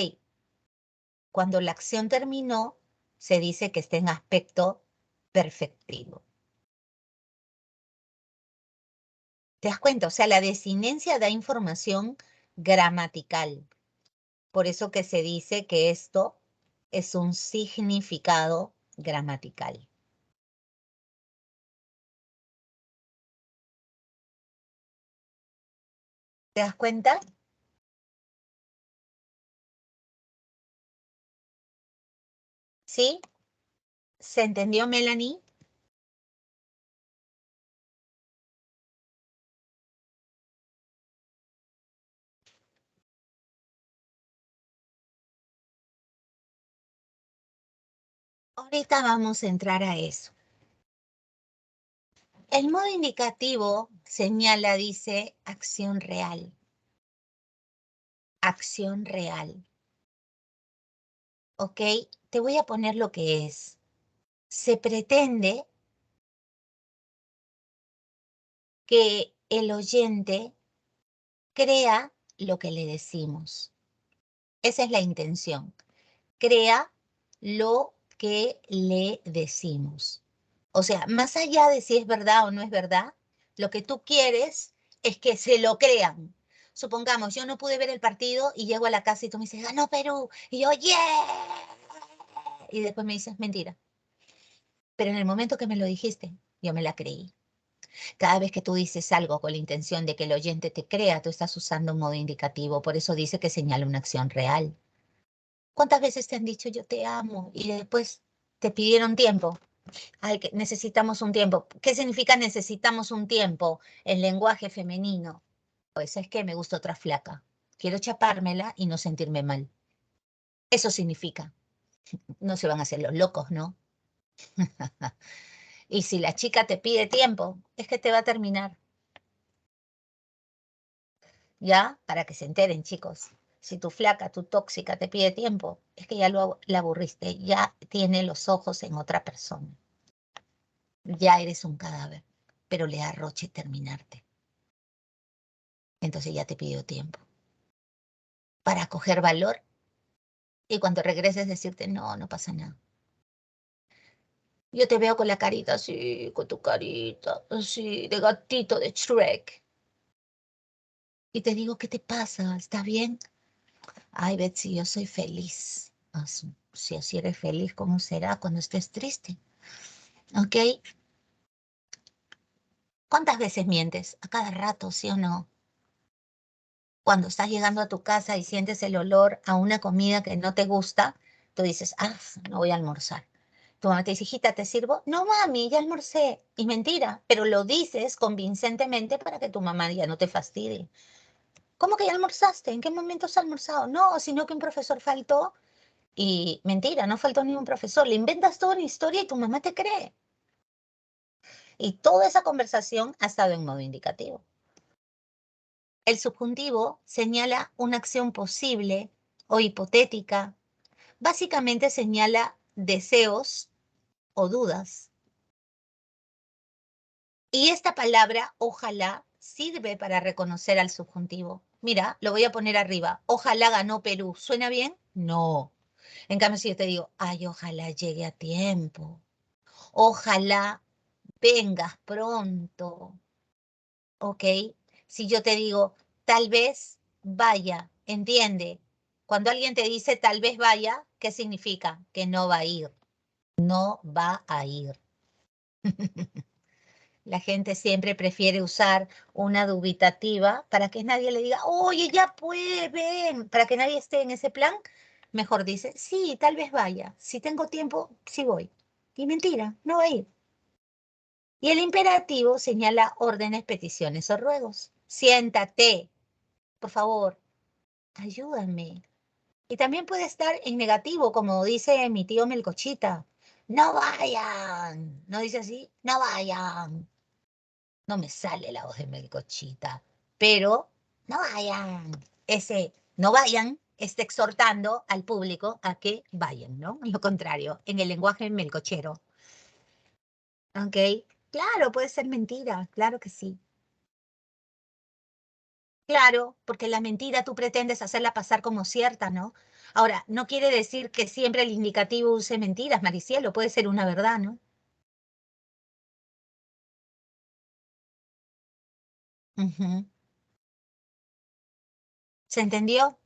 Cuando la acción terminó, se dice que está en aspecto perfectivo. ¿Te das cuenta? O sea, la desinencia da información gramatical. Por eso que se dice que esto es un significado gramatical. ¿Te das cuenta? ¿Sí? ¿Se entendió, Melanie? Ahorita vamos a entrar a eso. El modo indicativo señala, dice, acción real. Acción real. ¿Ok? Te voy a poner lo que es. Se pretende que el oyente crea lo que le decimos. Esa es la intención. Crea lo que le decimos. O sea, más allá de si es verdad o no es verdad, lo que tú quieres es que se lo crean. Supongamos, yo no pude ver el partido y llego a la casa y tú me dices, ganó Perú. Y yo, yeah. Y después me dices, mentira. Pero en el momento que me lo dijiste, yo me la creí. Cada vez que tú dices algo con la intención de que el oyente te crea, tú estás usando un modo indicativo. Por eso dice que señala una acción real. ¿Cuántas veces te han dicho yo te amo y después te pidieron tiempo? Ay, que necesitamos un tiempo. ¿Qué significa necesitamos un tiempo en lenguaje femenino? Pues es que me gusta otra flaca. Quiero chapármela y no sentirme mal. Eso significa. No se van a hacer los locos, ¿no? Y si la chica te pide tiempo, es que te va a terminar. ¿Ya? Para que se enteren, chicos. Si tu flaca, tu tóxica te pide tiempo, es que ya la aburriste, ya tiene los ojos en otra persona. Ya eres un cadáver, pero le arroche terminarte. Entonces ya te pidió tiempo para coger valor y cuando regreses decirte, no, no pasa nada. Yo te veo con la carita así, con tu carita así, de gatito de Shrek. Y te digo, ¿qué te pasa? ¿Está bien? Ay, Betsy, yo soy feliz. Si así eres feliz, ¿cómo será cuando estés triste? ¿Ok? ¿Cuántas veces mientes? A cada rato, ¿sí o no? Cuando estás llegando a tu casa y sientes el olor a una comida que no te gusta, tú dices, ah, no voy a almorzar. Tu mamá te dice, hijita, ¿te sirvo? No, mami, ya almorcé. Y mentira, pero lo dices convincentemente para que tu mamá ya no te fastidie. ¿Cómo que ya almorzaste? ¿En qué momento has almorzado? No, sino que un profesor faltó y mentira, no faltó ningún profesor. Le inventas toda una historia y tu mamá te cree. Y toda esa conversación ha estado en modo indicativo. El subjuntivo señala una acción posible o hipotética. Básicamente señala deseos o dudas. Y esta palabra, ojalá, sirve para reconocer al subjuntivo. Mira, lo voy a poner arriba. Ojalá ganó Perú. ¿Suena bien? No. En cambio, si yo te digo, ay, ojalá llegue a tiempo. Ojalá vengas pronto. ¿Ok? Si yo te digo, tal vez vaya, entiende. Cuando alguien te dice tal vez vaya, ¿qué significa? Que no va a ir. No va a ir. La gente siempre prefiere usar una dubitativa para que nadie le diga, oye, ya pues, ven, para que nadie esté en ese plan. Mejor dice, sí, tal vez vaya. Si tengo tiempo, sí voy. Y mentira, no va a ir. Y el imperativo señala órdenes, peticiones o ruegos. Siéntate, por favor, ayúdame. Y también puede estar en negativo, como dice mi tío Melcochita. No vayan. ¿No dice así? No vayan. No me sale la voz de Melcochita, pero no vayan. Ese no vayan está exhortando al público a que vayan, ¿no? Lo contrario, en el lenguaje melcochero. ¿Ok? Claro, puede ser mentira, claro que sí. Claro, porque la mentira tú pretendes hacerla pasar como cierta, ¿no? Ahora, no quiere decir que siempre el indicativo use mentiras, Maricielo, puede ser una verdad, ¿no? Ujú. ¿Se entendió?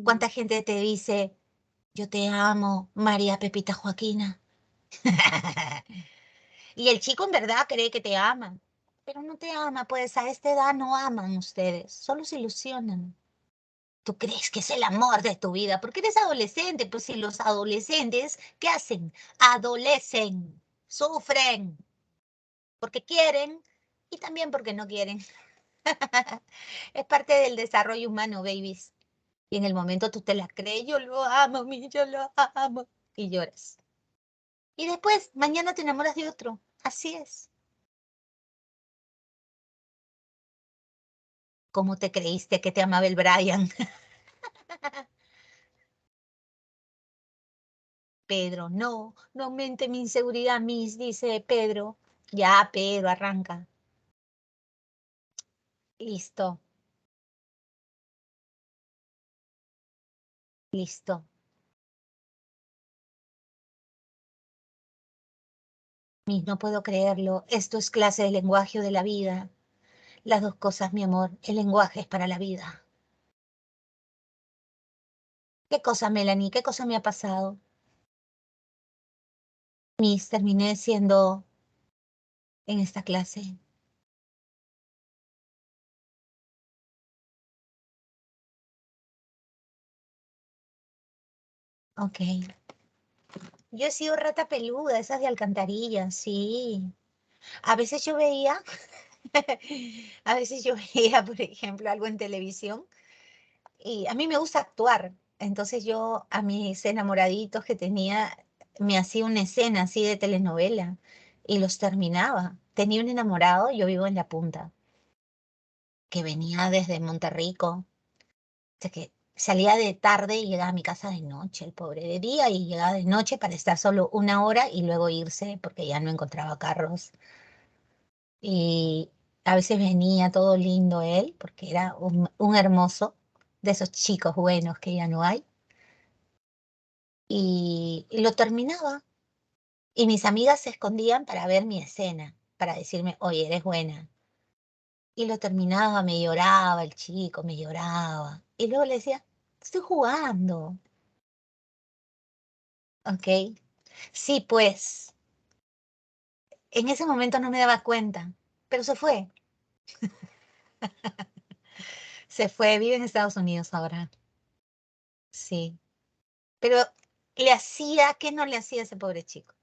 ¿Cuánta gente te dice, yo te amo, María Pepita Joaquina? Y el chico en verdad cree que te ama, pero no te ama, pues a esta edad no aman ustedes, solo se ilusionan. Tú crees que es el amor de tu vida, porque eres adolescente, pues si los adolescentes, ¿qué hacen? Adolecen, sufren, porque quieren y también porque no quieren. Es parte del desarrollo humano, babies. Y en el momento tú te la crees, yo lo amo, yo lo amo, y lloras. Y después, mañana te enamoras de otro. Así es. ¿Cómo te creíste que te amaba el Brian? Pedro, no, no mente mi inseguridad, Miss, dice Pedro. Ya, Pedro, arranca. Listo, listo. Miss, no puedo creerlo. Esto es clase de lenguaje o de la vida. Las dos cosas, mi amor. El lenguaje es para la vida. ¿Qué cosa, Melanie? ¿Qué cosa me ha pasado? Miss, terminé siendo en esta clase. Ok. Yo he sido rata peluda, esas de alcantarilla, sí. A veces yo veía, a veces yo veía, por ejemplo, algo en televisión y a mí me gusta actuar. Entonces yo a mis enamoraditos que tenía, me hacía una escena así de telenovela y los terminaba. Tenía un enamorado, yo vivo en La Punta, que venía desde Monterrico. O sea que salía de tarde y llegaba a mi casa de noche, el pobre de día, y llegaba de noche para estar solo una hora y luego irse porque ya no encontraba carros. Y a veces venía todo lindo él, porque era un hermoso de esos chicos buenos que ya no hay, y lo terminaba. Y mis amigas se escondían para ver mi escena, para decirme, oye, eres buena. Y lo terminaba, me lloraba el chico, me lloraba. Y luego le decía, estoy jugando, ¿ok? Sí, pues, en ese momento no me daba cuenta, pero se fue, vive en Estados Unidos ahora, sí. Pero le hacía, ¿qué no le hacía a ese pobre chico?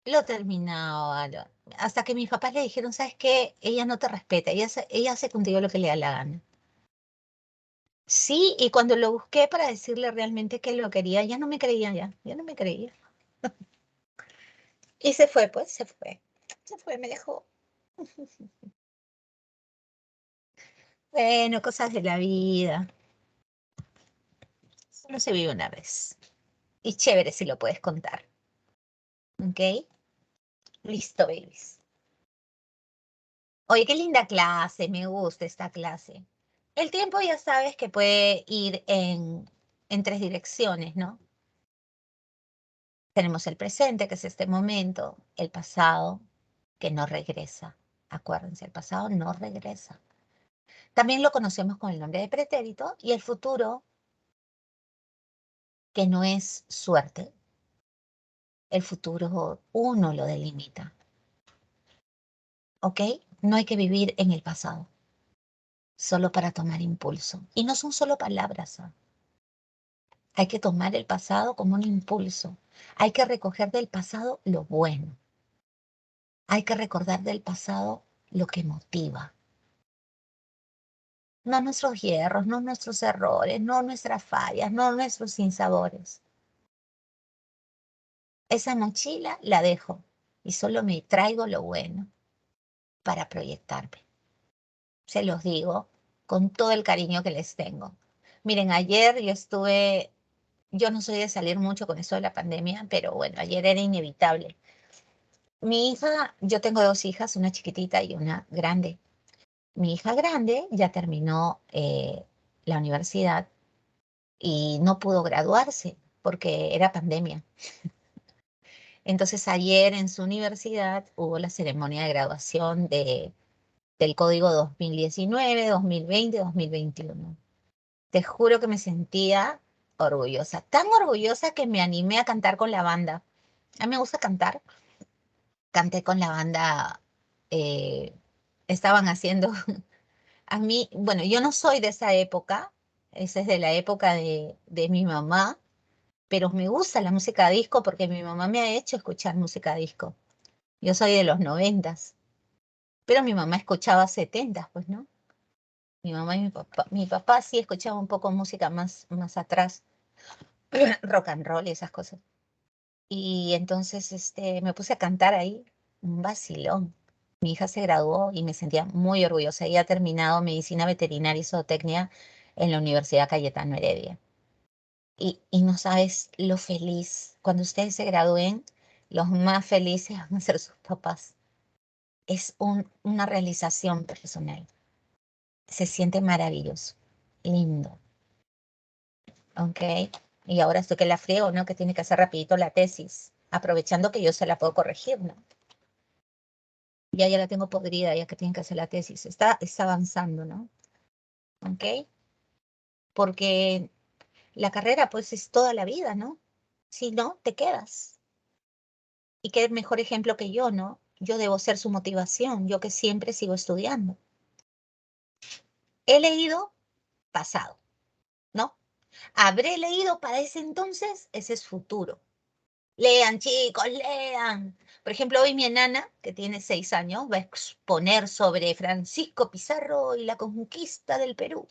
Lo terminaba, hasta que mis papás le dijeron, ¿sabes qué? Ella no te respeta, ella hace contigo lo que le da la gana. Sí, y cuando lo busqué para decirle realmente que lo quería, ya no me creía ya no me creía. Y se fue, pues, se fue, me dejó. Bueno, cosas de la vida, solo se vive una vez. Y chévere si lo puedes contar, ¿ok? Listo, babies. Oye, qué linda clase, me gusta esta clase. El tiempo ya sabes que puede ir en tres direcciones, ¿no? Tenemos el presente, que es este momento, el pasado, que no regresa. Acuérdense, el pasado no regresa. También lo conocemos con el nombre de pretérito y el futuro, que no es suerte, El futuro uno lo delimita, ¿ok? No hay que vivir en el pasado, solo para tomar impulso. Y no son solo palabras, ¿ah? Hay que tomar el pasado como un impulso. Hay que recoger del pasado lo bueno. Hay que recordar del pasado lo que motiva. No nuestros hierros, no nuestros errores, no nuestras fallas, no nuestros sinsabores. Esa mochila la dejo y solo me traigo lo bueno para proyectarme. Se los digo con todo el cariño que les tengo. Miren, ayer yo no soy de salir mucho con eso de la pandemia, pero bueno, ayer era inevitable. Mi hija, yo tengo dos hijas, una chiquitita y una grande. Mi hija grande ya terminó la universidad y no pudo graduarse porque era pandemia. Entonces ayer en su universidad hubo la ceremonia de graduación del código 2019, 2020, 2021. Te juro que me sentía orgullosa, tan orgullosa que me animé a cantar con la banda. A mí me gusta cantar. Canté con la banda, eh, estaban haciendo, a mí, bueno, yo no soy de esa época, esa es de la época de mi mamá, pero me gusta la música disco porque mi mamá me ha hecho escuchar música disco. Yo soy de los 90, pero mi mamá escuchaba 70, pues, ¿no? Mi mamá y mi papá sí escuchaba un poco música más atrás, rock and roll y esas cosas. Y entonces me puse a cantar ahí, un vacilón. Mi hija se graduó y me sentía muy orgullosa. Ella ha terminado medicina veterinaria y zootecnia en la Universidad Cayetano Heredia. Y no sabes lo feliz. Cuando ustedes se gradúen, los más felices van a ser sus papás. Es una realización personal. Se siente maravilloso, lindo, ¿ok? Y ahora estoy que la friego, ¿no? Que tiene que hacer rapidito la tesis, aprovechando que yo se la puedo corregir, ¿no? Ya la tengo podrida, ya que tienen que hacer la tesis. Está avanzando, ¿no? ¿Ok? Porque la carrera, pues, es toda la vida, ¿no? Si no, te quedas. Y qué mejor ejemplo que yo, ¿no? Yo debo ser su motivación, yo que siempre sigo estudiando. He leído pasado, ¿no? Habré leído para ese entonces, ese es futuro. Lean, chicos, lean. Por ejemplo, hoy mi enana, que tiene 6 años, va a exponer sobre Francisco Pizarro y la conquista del Perú.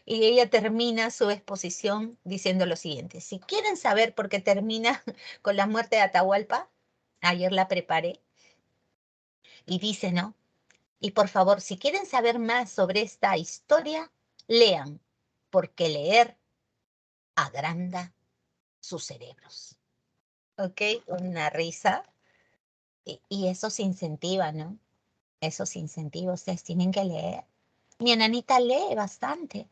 Y ella termina su exposición diciendo lo siguiente: si quieren saber por qué termina con la muerte de Atahualpa, ayer la preparé, y dice, ¿no? Y por favor, si quieren saber más sobre esta historia, lean, porque leer agranda sus cerebros. ¿Ok? Una risa. Y eso se incentiva, ¿no? Eso se incentiva. Ustedes tienen que leer. Mi enanita lee bastante.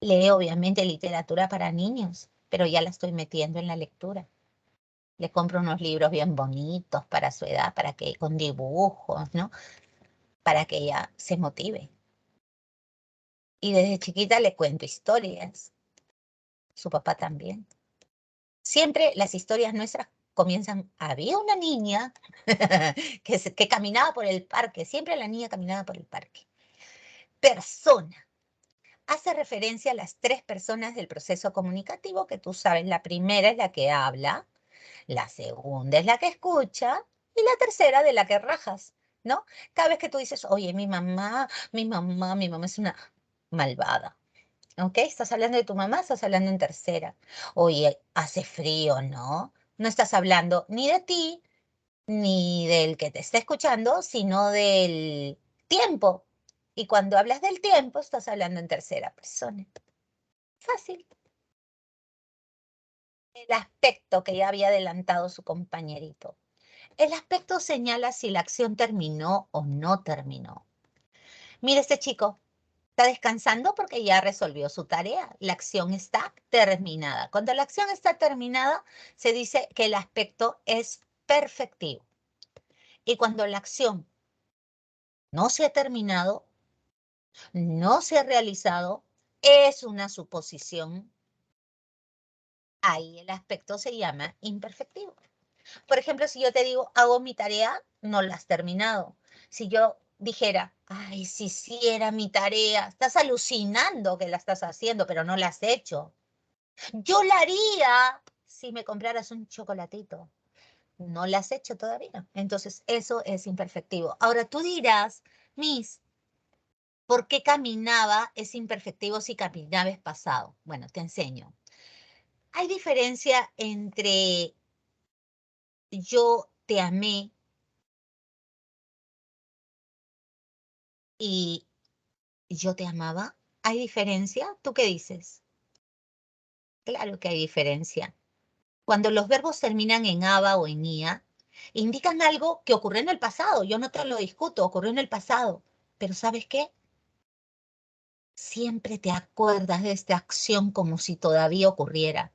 Lee obviamente literatura para niños, pero ya la estoy metiendo en la lectura. Le compro unos libros bien bonitos para su edad, con dibujos, ¿no? Para que ella se motive. Y desde chiquita le cuento historias. Su papá también. Siempre las historias nuestras comienzan: había una niña que caminaba por el parque. Siempre la niña caminaba por el parque. Persona. Hace referencia a las 3 personas del proceso comunicativo que tú sabes. La primera es la que habla, la segunda es la que escucha y la tercera de la que rajas, ¿no? Cada vez que tú dices, oye, mi mamá es una malvada, ¿ok? Estás hablando de tu mamá, estás hablando en tercera. Oye, hace frío, ¿no? No estás hablando ni de ti, ni del que te está escuchando, sino del tiempo. Y cuando hablas del tiempo, estás hablando en tercera persona. Fácil. El aspecto que ya había adelantado su compañerito. El aspecto señala si la acción terminó o no terminó. Mire, este chico está descansando porque ya resolvió su tarea. La acción está terminada. Cuando la acción está terminada, se dice que el aspecto es perfectivo. Y cuando la acción no se ha terminado, no se ha realizado, es una suposición. Ahí el aspecto se llama imperfectivo. Por ejemplo, si yo te digo, hago mi tarea, no la has terminado. Si yo dijera, ay, si hiciera mi tarea, estás alucinando que la estás haciendo, pero no la has hecho. Yo la haría si me compraras un chocolatito. No la has hecho todavía. Entonces, eso es imperfectivo. Ahora tú dirás, Miss, ¿por qué caminaba es imperfectivo si caminaba es pasado? Bueno, te enseño. Hay diferencia entre yo te amé y yo te amaba. ¿Hay diferencia? ¿Tú qué dices? Claro que hay diferencia. Cuando los verbos terminan en aba o en ia, indican algo que ocurrió en el pasado. Yo no te lo discuto, ocurrió en el pasado. Pero ¿sabes qué? Siempre te acuerdas de esta acción como si todavía ocurriera.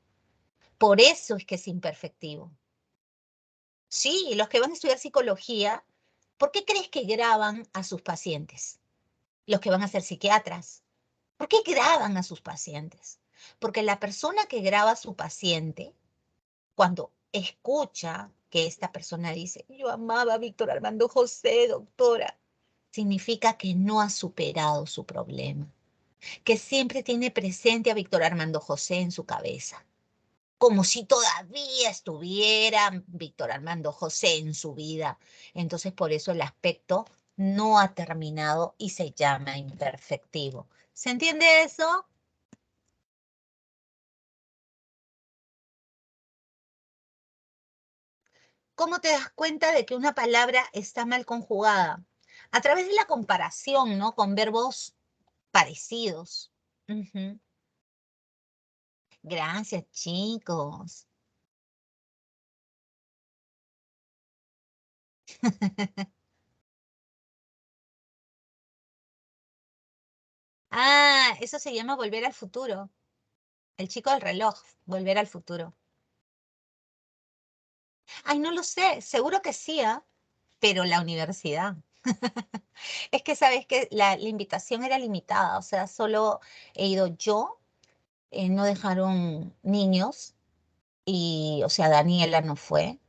Por eso es que es imperfectivo. Sí, los que van a estudiar psicología, ¿por qué crees que graban a sus pacientes? Los que van a ser psiquiatras. ¿Por qué graban a sus pacientes? Porque la persona que graba a su paciente, cuando escucha que esta persona dice, yo amaba a Víctor Armando José, doctora, significa que no ha superado su problema, que siempre tiene presente a Víctor Armando José en su cabeza, como si todavía estuviera Víctor Armando José en su vida. Entonces, por eso el aspecto no ha terminado y se llama imperfectivo. ¿Se entiende eso? ¿Cómo te das cuenta de que una palabra está mal conjugada? A través de la comparación, ¿no? Con verbos parecidos. Ujú. Gracias, chicos. Ah, eso se llama volver al futuro. El chico del reloj, volver al futuro. Ay, no lo sé, seguro que sí, ¿ah? Pero la universidad. Es que sabes que la invitación era limitada, o sea, solo he ido yo, no dejaron niños y, o sea, Daniela no fue,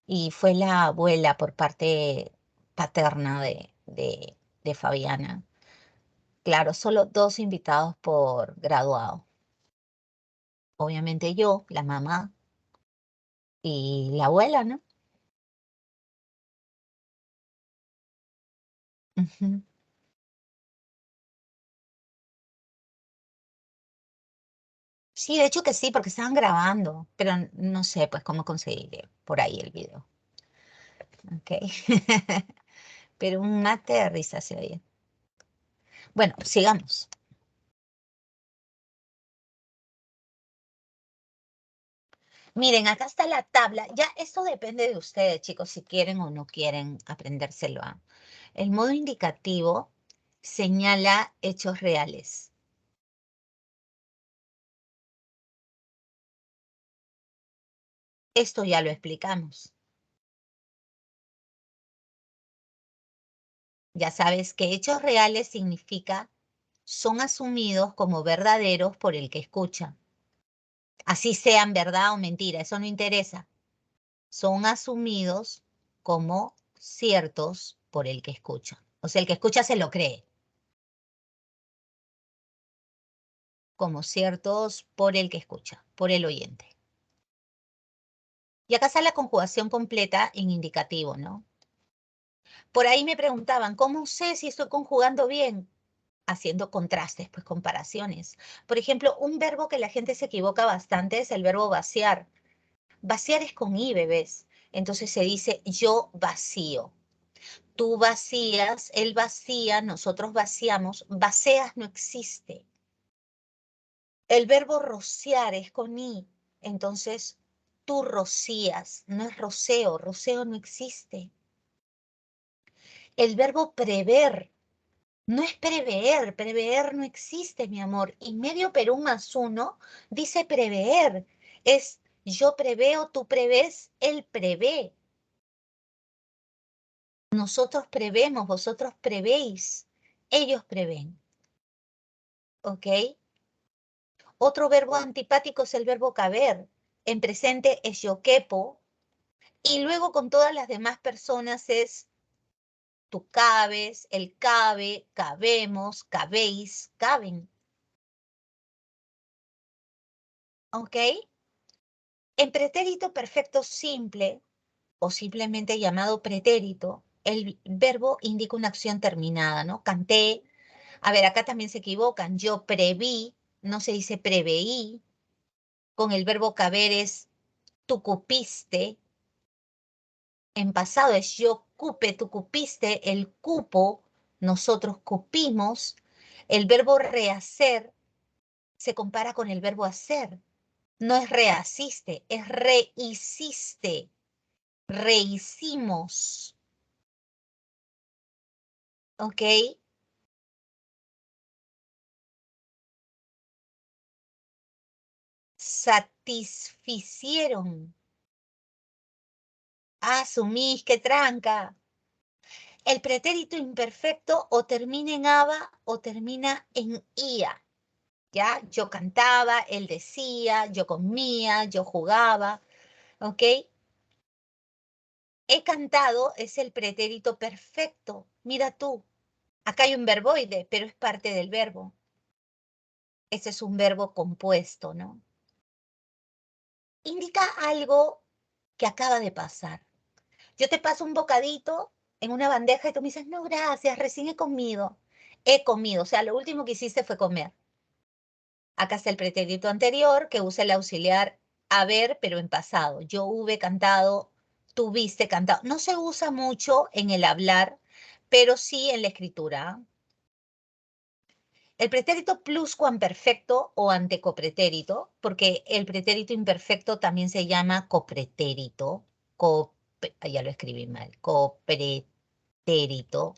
y fue la abuela por parte paterna de Fabiana. Claro, solo dos invitados por graduado. Obviamente yo, la mamá y la abuela, ¿no? Ujú. Sí, de hecho que sí, porque estaban grabando, pero no sé pues cómo conseguir por ahí el video. Ok. Pero un mate de risa se oye. Bueno, sigamos. Miren, acá está la tabla. Ya esto depende de ustedes, chicos, si quieren o no quieren aprendérselo. El modo indicativo señala hechos reales. Esto ya lo explicamos. Ya sabes que hechos reales significa son asumidos como verdaderos por el que escucha. Así sean verdad o mentira, eso no interesa. Son asumidos como ciertos por el que escucha. O sea, el que escucha se lo cree, como ciertos por el que escucha, por el oyente. Y acá está la conjugación completa en indicativo, ¿no? Por ahí me preguntaban, ¿cómo sé si estoy conjugando bien? Haciendo contrastes, pues comparaciones. Por ejemplo, un verbo que la gente se equivoca bastante es el verbo vaciar. Vaciar es con i, bebés. Entonces se dice yo vacío. Tú vacías, él vacía, nosotros vaciamos. Vacías no existe. El verbo rociar es con i. Entonces tú rocías, no es roceo, roceo no existe. El verbo prever no es prever, prever no existe, mi amor. Y medio Perú más uno dice prever. Es yo preveo, tú prevés, él prevé. Nosotros prevemos, vosotros prevéis, ellos prevén. ¿Ok? Otro verbo antipático es el verbo caber. En presente es yo quepo Y luego con todas las demás personas es tú cabes, él cabe, cabemos, cabéis, caben. ¿Ok? En pretérito perfecto simple, o simplemente llamado pretérito, el verbo indica una acción terminada, ¿no? Canté. A ver, acá también se equivocan. Yo preví, no se dice preveí. Con el verbo caber es tú cupiste. En pasado es yo cupe, tú cupiste. El cupo, nosotros cupimos. El verbo rehacer se compara con el verbo hacer. No es rehaciste, es rehiciste. Rehicimos. ¿Ok? Satisficieron. Asumís, qué tranca. El pretérito imperfecto o termina en aba o termina en ia. ¿Ya? Yo cantaba, él decía, yo comía, yo jugaba. ¿Ok? He cantado es el pretérito perfecto. Mira tú, acá hay un verboide, pero es parte del verbo. Ese es un verbo compuesto, ¿no? Indica algo que acaba de pasar. Yo te paso un bocadito en una bandeja y tú me dices, no, gracias, recién he comido. He comido, o sea, lo último que hiciste fue comer. Acá está el pretérito anterior que usa el auxiliar haber, pero en pasado. Yo hube cantado, tuviste cantado. No se usa mucho en el hablar, pero sí en la escritura. El pretérito pluscuamperfecto o antecopretérito, porque el pretérito imperfecto también se llama copretérito. Ya lo escribí mal. Copretérito.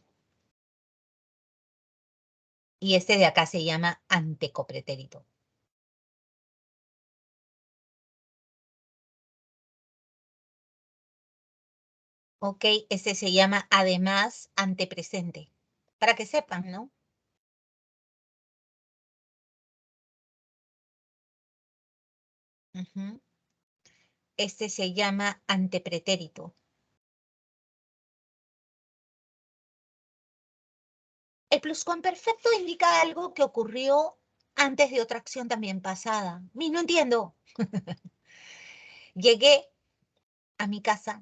Y este de acá se llama antecopretérito. ¿Ok? Este se llama además antepresente. Para que sepan, ¿no? Ujú. Este se llama antepretérito. El pluscuamperfecto indica algo que ocurrió antes de otra acción también pasada. No entiendo. Llegué a mi casa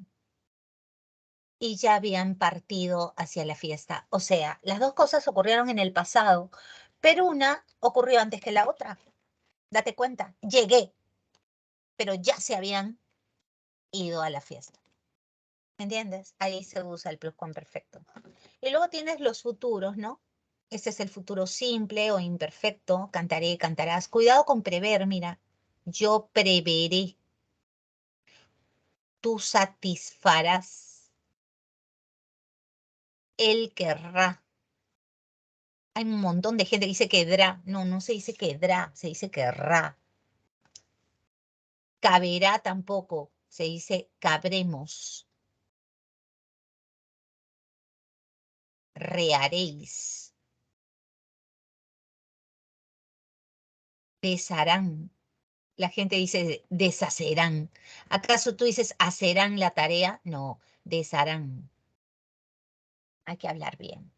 y ya habían partido hacia la fiesta. O sea, las dos cosas ocurrieron en el pasado, pero una ocurrió antes que la otra. Date cuenta, llegué, pero ya se habían ido a la fiesta. ¿Me entiendes? Ahí se usa el pluscuamperfecto. Y luego tienes los futuros, ¿no? Este es el futuro simple o imperfecto. Cantaré, cantarás. Cuidado con prever, mira. Yo preveré. Tú satisfarás. Él querrá. Hay un montón de gente que dice querrá. No, no se dice querrá, se dice querrá. Caberá tampoco, se dice cabremos. Reharéis. Desharán. La gente dice deshacerán. ¿Acaso tú dices hacerán la tarea? No, desharán. Hay que hablar bien.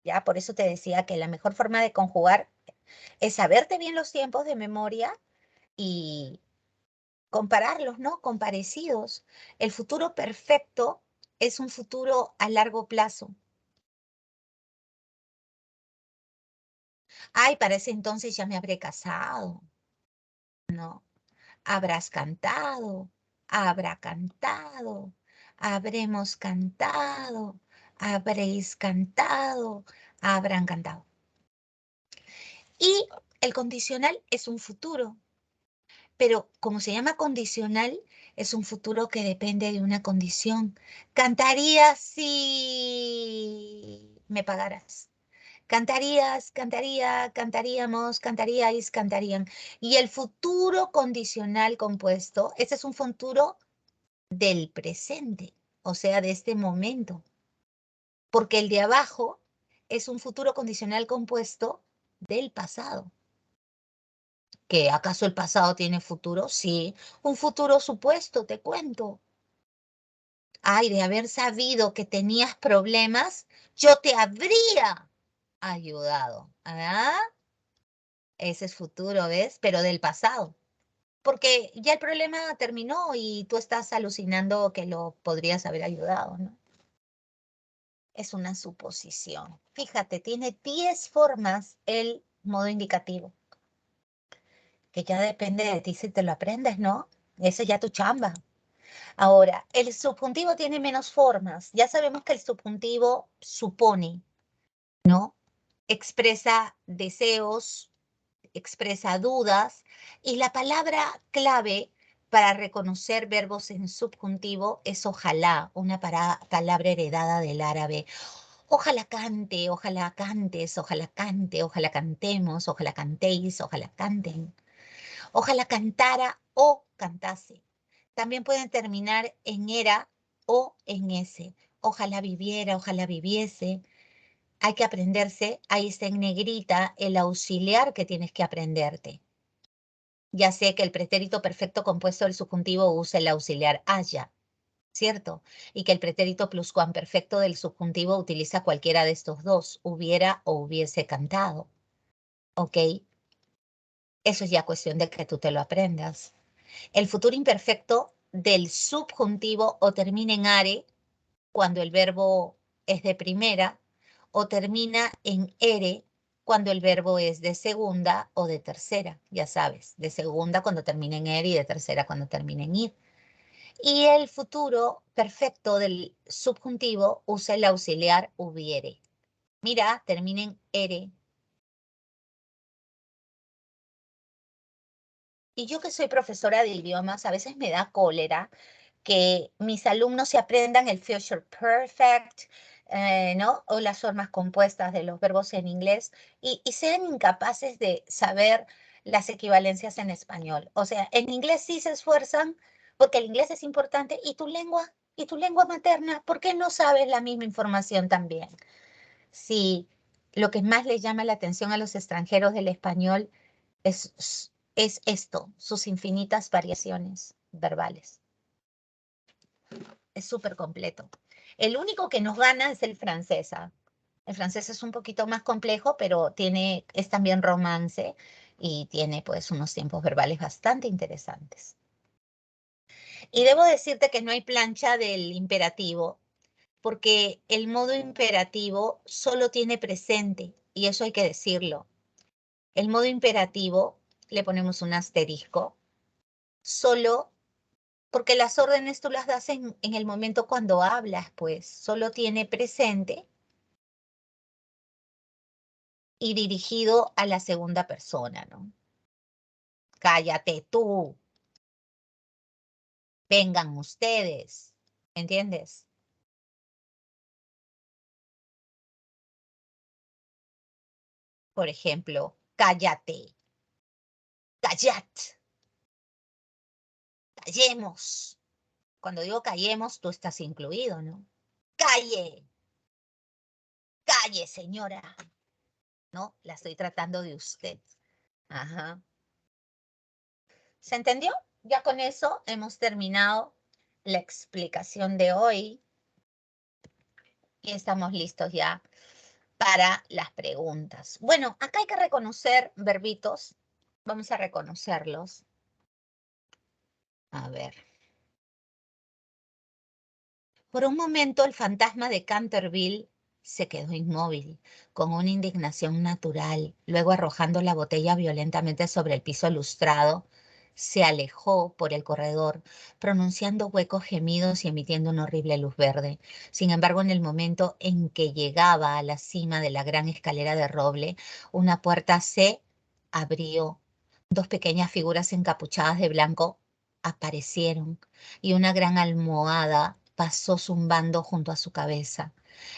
Ya, por eso te decía que la mejor forma de conjugar es saberte bien los tiempos de memoria y compararlos, ¿no? Con parecidos. El futuro perfecto es un futuro a largo plazo. Ay, para ese entonces ya me habré casado. No. Habrás cantado, habrá cantado, habremos cantado, habréis cantado, habrán cantado. Y el condicional es un futuro, pero como se llama condicional, es un futuro que depende de una condición. Cantaría si me pagaras. Cantarías, cantaría, cantaríamos, cantaríais, cantarían. Y el futuro condicional compuesto, ese es un futuro del presente, o sea, de este momento. Porque el de abajo es un futuro condicional compuesto del pasado. ¿Que acaso el pasado tiene futuro? Sí, un futuro supuesto, te cuento. Ay, de haber sabido que tenías problemas, yo te habría ayudado. ¿Ah? Ese es futuro, ¿ves? Pero del pasado. Porque ya el problema terminó y tú estás alucinando que lo podrías haber ayudado, ¿no? Es una suposición. Fíjate, tiene 10 formas el modo indicativo, que ya depende de ti si te lo aprendes, ¿no? Ese es ya tu chamba. Ahora, el subjuntivo tiene menos formas. Ya sabemos que el subjuntivo supone, ¿no? Expresa deseos, expresa dudas, y la palabra clave para reconocer verbos en subjuntivo es ojalá, una palabra heredada del árabe. Ojalá cante, ojalá cantes, ojalá cante, ojalá cantemos, ojalá cantéis, ojalá canten. Ojalá cantara o cantase. También pueden terminar en era o en ese. Ojalá viviera, ojalá viviese. Hay que aprenderse, ahí está en negrita el auxiliar que tienes que aprenderte. Ya sé que el pretérito perfecto compuesto del subjuntivo usa el auxiliar haya, ¿cierto? Y que el pretérito pluscuamperfecto del subjuntivo utiliza cualquiera de estos dos, hubiera o hubiese cantado. ¿Ok? Eso es ya cuestión de que tú te lo aprendas. El futuro imperfecto del subjuntivo o termina en are cuando el verbo es de primera o termina en ere cuando el verbo es de segunda o de tercera, ya sabes, de segunda cuando termina en ere y de tercera cuando termina en ir. Y el futuro perfecto del subjuntivo usa el auxiliar hubiere. Mira, termina en ere. Y yo que soy profesora de idiomas, a veces me da cólera que mis alumnos se aprendan el future perfect, ¿no? O las formas compuestas de los verbos en inglés y sean incapaces de saber las equivalencias en español. O sea, en inglés sí se esfuerzan porque el inglés es importante y tu lengua materna, ¿por qué no sabes la misma información también? Si lo que más les llama la atención a los extranjeros del español es esto, sus infinitas variaciones verbales. Es súper completo. El único que nos gana es el francés. ¿Ah? El francés es un poquito más complejo, pero es también romance y tiene pues unos tiempos verbales bastante interesantes. Y debo decirte que no hay plancha del imperativo, porque el modo imperativo solo tiene presente, y eso hay que decirlo. El modo imperativo, le ponemos un asterisco, solo porque las órdenes tú las das en el momento cuando hablas, pues solo tiene presente y dirigido a la segunda persona, ¿no? Cállate tú, vengan ustedes, ¿entiendes? Por ejemplo, cállate, callat, callemos. Cuando digo callemos, tú estás incluido, ¿no? Calle, calle, señora. No, la estoy tratando de usted. Ajá. ¿Se entendió? Ya con eso hemos terminado la explicación de hoy y estamos listos ya para las preguntas. Bueno, acá hay que reconocer verbitos. Vamos a reconocerlos. A ver. Por un momento el fantasma de Canterville se quedó inmóvil, con una indignación natural. Luego, arrojando la botella violentamente sobre el piso lustrado, se alejó por el corredor, pronunciando huecos gemidos y emitiendo una horrible luz verde. Sin embargo, en el momento en que llegaba a la cima de la gran escalera de roble, una puerta se abrió. Dos pequeñas figuras encapuchadas de blanco aparecieron y una gran almohada pasó zumbando junto a su cabeza.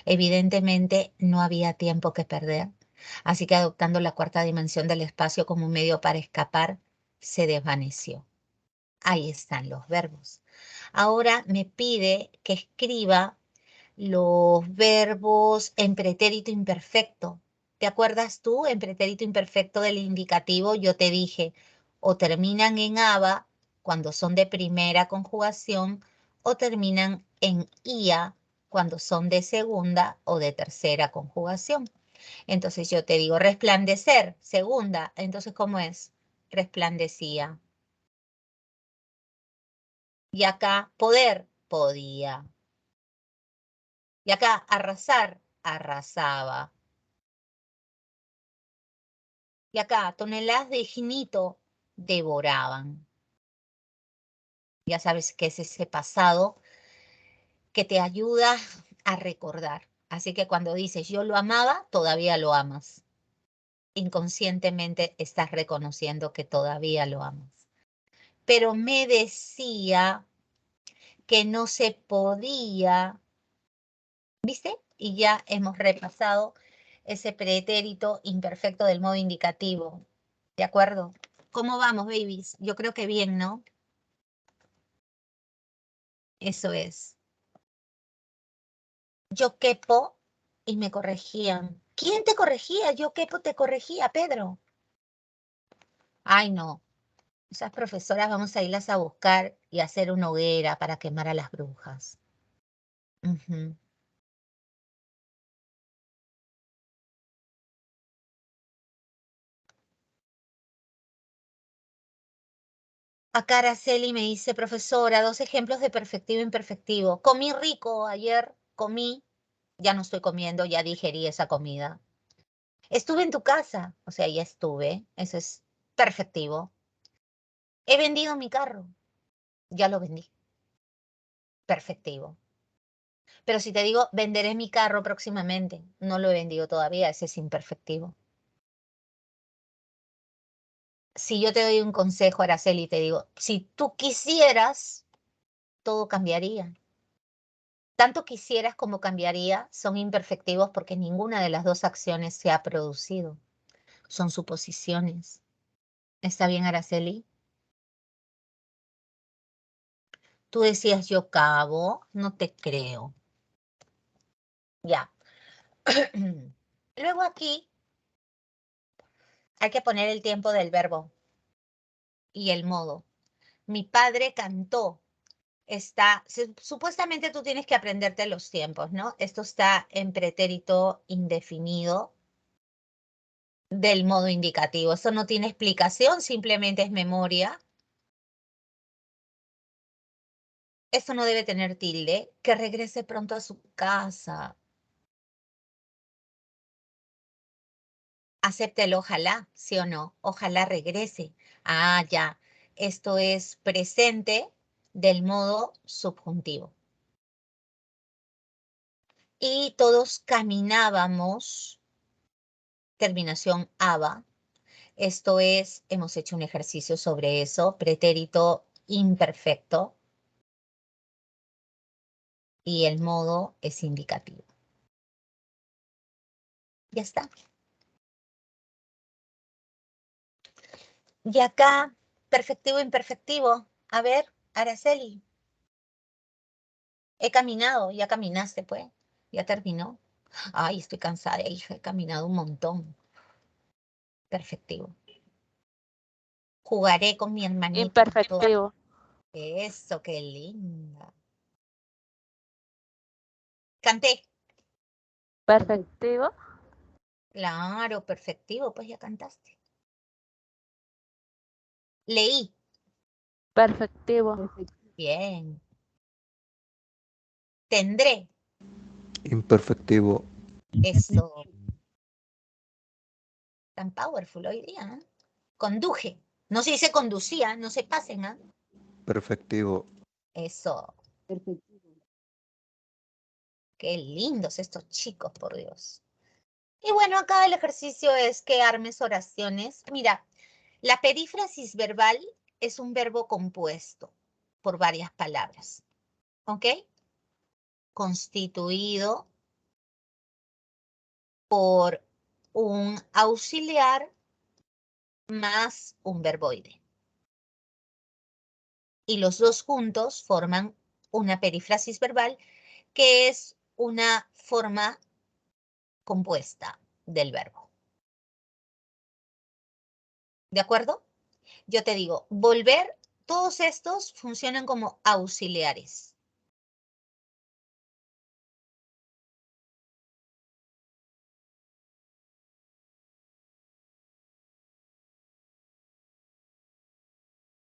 Evidentemente no había tiempo que perder, así que adoptando la cuarta dimensión del espacio como un medio para escapar, se desvaneció. Ahí están los verbos. Ahora me pide que escriba los verbos en pretérito imperfecto. ¿Te acuerdas tú? En pretérito imperfecto del indicativo yo te dije, o terminan en aba cuando son de primera conjugación, o terminan en ia cuando son de segunda o de tercera conjugación. Entonces yo te digo resplandecer, segunda. Entonces, ¿cómo es? Resplandecía. Y acá poder, podía. Y acá arrasar, arrasaba. Y acá toneladas de ginito devoraban. Ya sabes que es ese pasado que te ayuda a recordar. Así que cuando dices yo lo amaba, todavía lo amas. Inconscientemente estás reconociendo que todavía lo amas. Pero me decía que no se podía, ¿viste? Y ya hemos repasado ese pretérito imperfecto del modo indicativo. ¿De acuerdo? ¿Cómo vamos, babies? Yo creo que bien, ¿no? Eso es. Yo quepo y me corregían. ¿Quién te corregía? Yo quepo te corregía, Pedro. Ay, no. Esas profesoras vamos a irlas a buscar y hacer una hoguera para quemar a las brujas. Ujú. Acá Araceli me dice, profesora, 2 ejemplos de perfectivo e imperfectivo. Comí rico ayer, comí, ya no estoy comiendo, ya digerí esa comida. Estuve en tu casa, o sea, ya estuve, eso es perfectivo. He vendido mi carro, ya lo vendí, perfectivo. Pero si te digo, venderé mi carro próximamente, no lo he vendido todavía, ese es imperfectivo. Si yo te doy un consejo, Araceli, y te digo, si tú quisieras, todo cambiaría. Tanto quisieras como cambiaría son imperfectivos porque ninguna de las dos acciones se ha producido. Son suposiciones. ¿Está bien, Araceli? Tú decías yo cabo, no te creo. Ya. Luego aquí hay que poner el tiempo del verbo y el modo. Mi padre cantó. Supuestamente tú tienes que aprenderte los tiempos, ¿no? Esto está en pretérito indefinido del modo indicativo. Eso no tiene explicación, simplemente es memoria. Esto no debe tener tilde. Que regrese pronto a su casa. Acepte el ojalá, ¿sí o no? Ojalá regrese. Ah, ya. Esto es presente del modo subjuntivo. Y todos caminábamos, terminación aba. Esto es, hemos hecho un ejercicio sobre eso, pretérito imperfecto. Y el modo es indicativo. Ya está. Y acá, perfectivo, imperfectivo. A ver, Araceli, he caminado, ya caminaste, pues. Ya terminó. Ay, estoy cansada, hija, he caminado un montón. Perfectivo. Jugaré con mi hermanito. Imperfectivo. Eso, qué linda. Canté. Perfectivo. Claro, perfectivo, pues ya cantaste. Leí. Perfectivo. Bien. Tendré. Imperfectivo. Eso. Tan powerful hoy día, ¿eh? Conduje. No se dice conducía, no se pasen, ¿ah? Perfectivo. Eso. Qué lindos estos chicos, por Dios. Y bueno, acá el ejercicio es que armes oraciones. Mira, la perífrasis verbal es un verbo compuesto por varias palabras, ¿ok? Constituido por un auxiliar más un verboide. Y los dos juntos forman una perífrasis verbal que es una forma compuesta del verbo. ¿De acuerdo? Yo te digo, volver, todos estos funcionan como auxiliares.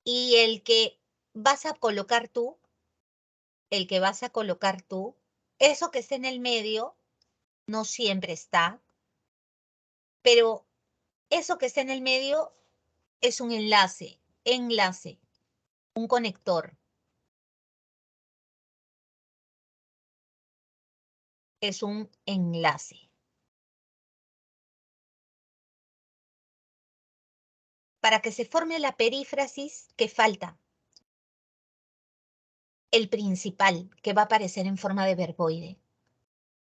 Y el que vas a colocar tú, eso que está en el medio, no siempre está, pero eso que está en el medio es un enlace, un conector. Es un enlace. Para que se forme la perífrasis, ¿qué falta? El principal, que va a aparecer en forma de verboide.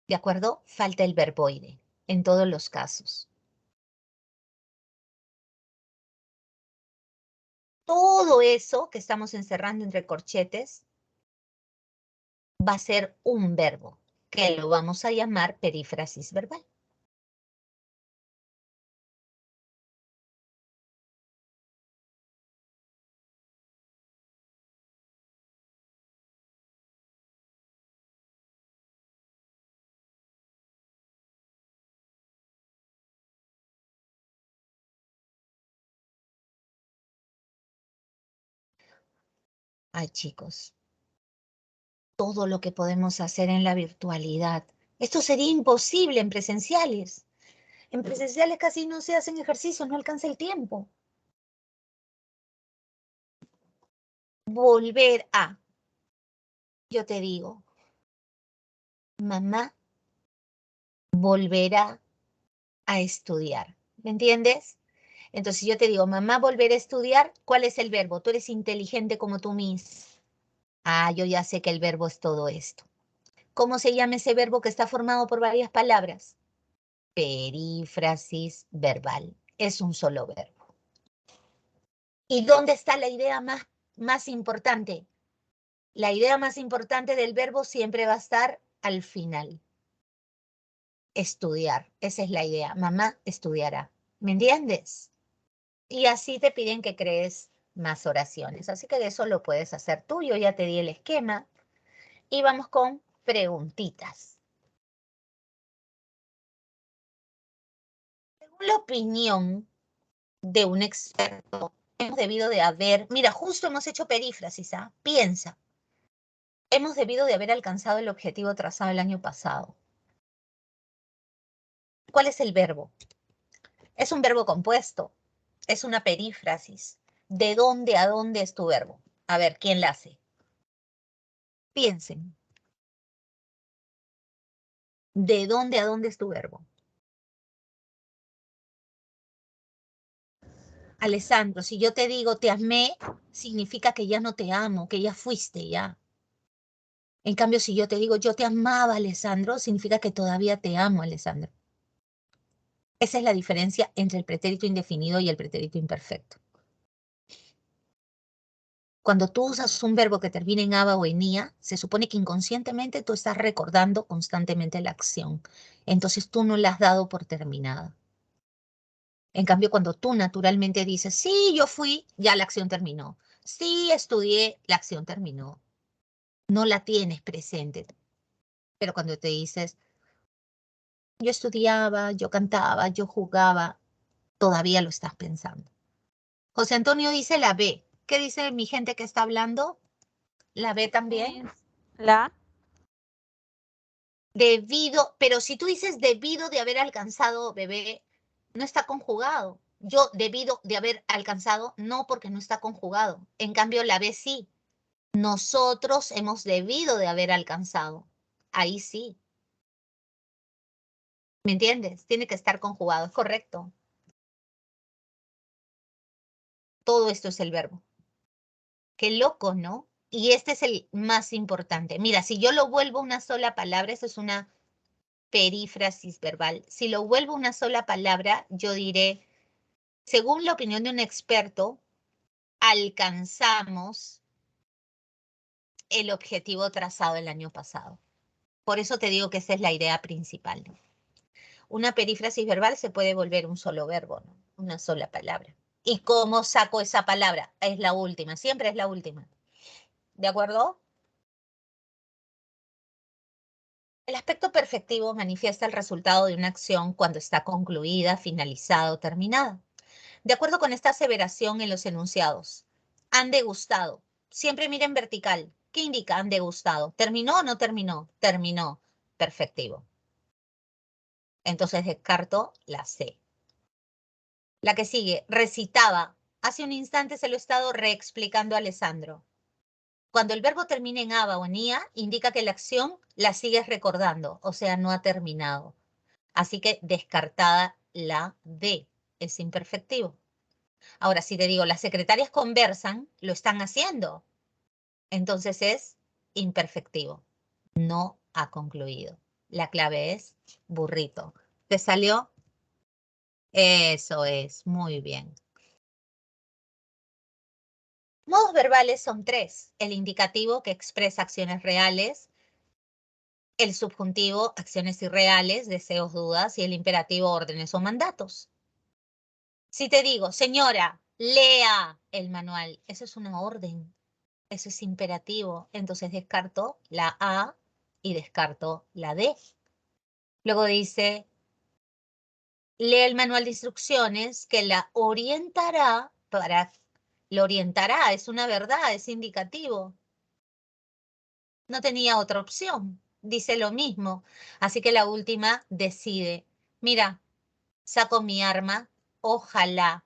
¿De acuerdo? Falta el verboide en todos los casos. Todo eso que estamos encerrando entre corchetes va a ser un verbo, que lo vamos a llamar perífrasis verbal. Ay, chicos, todo lo que podemos hacer en la virtualidad. Esto sería imposible en presenciales. En presenciales casi no se hacen ejercicios, no alcanza el tiempo. Volver a. Yo te digo, mamá volverá a estudiar. ¿Me entiendes? Entonces yo te digo, mamá volverá a estudiar, ¿cuál es el verbo? Tú eres inteligente como tú mismo. Ah, yo ya sé que el verbo es todo esto. ¿Cómo se llama ese verbo que está formado por varias palabras? Perífrasis verbal. Es un solo verbo. ¿Y dónde está la idea más importante? La idea más importante del verbo siempre va a estar al final. Estudiar. Esa es la idea. Mamá estudiará. ¿Me entiendes? Y así te piden que crees más oraciones. Así que de eso lo puedes hacer tú. Yo ya te di el esquema. Y vamos con preguntitas. Según la opinión de un experto, hemos debido de haber, mira, justo hemos hecho perífrasis, ¿ah? Piensa, hemos debido de haber alcanzado el objetivo trazado el año pasado. ¿Cuál es el verbo? Es un verbo compuesto, es una perífrasis. ¿De dónde a dónde es tu verbo? A ver, ¿quién la hace? Piensen. ¿De dónde a dónde es tu verbo? Alessandro, si yo te digo te amé, significa que ya no te amo, que ya fuiste ya. En cambio, si yo te digo yo te amaba, Alessandro, significa que todavía te amo, Alessandro. Esa es la diferencia entre el pretérito indefinido y el pretérito imperfecto. Cuando tú usas un verbo que termina en aba o en ia, se supone que inconscientemente tú estás recordando constantemente la acción. Entonces tú no la has dado por terminada. En cambio, cuando tú naturalmente dices, sí, yo fui, ya la acción terminó. Sí, estudié, la acción terminó. No la tienes presente. Pero cuando te dices, yo estudiaba, yo cantaba, yo jugaba, todavía lo estás pensando. José Antonio dice la B. ¿Qué dice mi gente que está hablando? La B también. La. Debido, pero si tú dices debido de haber alcanzado, bebé, no está conjugado. Yo debido de haber alcanzado, no, porque no está conjugado. En cambio, la B sí. Nosotros hemos debido de haber alcanzado. Ahí sí. ¿Me entiendes? Tiene que estar conjugado, es correcto. Todo esto es el verbo. Qué loco, ¿no? Y este es el más importante. Mira, si yo lo vuelvo una sola palabra, eso es una perífrasis verbal. Si lo vuelvo una sola palabra, yo diré, según la opinión de un experto, alcanzamos el objetivo trazado el año pasado. Por eso te digo que esa es la idea principal, ¿no? Una perífrasis verbal se puede volver un solo verbo, ¿no? Una sola palabra. ¿Y cómo saco esa palabra? Es la última, siempre es la última. ¿De acuerdo? El aspecto perfectivo manifiesta el resultado de una acción cuando está concluida, finalizada o terminada. De acuerdo con esta aseveración en los enunciados, Han degustado. Siempre miren vertical. ¿Qué indica han degustado? ¿Terminó o no terminó? Terminó. Perfectivo. Entonces descarto la C. La que sigue, recitaba. Hace un instante se lo he estado reexplicando a Alessandro. Cuando el verbo termina en aba o en ia, indica que la acción la sigues recordando, o sea, no ha terminado. Así que descartada la D, es imperfectivo. Ahora, si te digo, las secretarias conversan, lo están haciendo. Entonces es imperfectivo. No ha concluido. La clave es burrito. ¿Te salió? Eso es, muy bien. Modos verbales son 3. El indicativo, que expresa acciones reales. El subjuntivo, acciones irreales, deseos, dudas. Y el imperativo, órdenes o mandatos. Si te digo, señora, lea el manual, eso es una orden. Eso es imperativo. Entonces descarto la A y descarto la D. Luego dice, lee el manual de instrucciones que la orientará para... Lo orientará, es una verdad, es indicativo. No tenía otra opción. Dice lo mismo. Así que la última decide. Mira, saco mi arma. Ojalá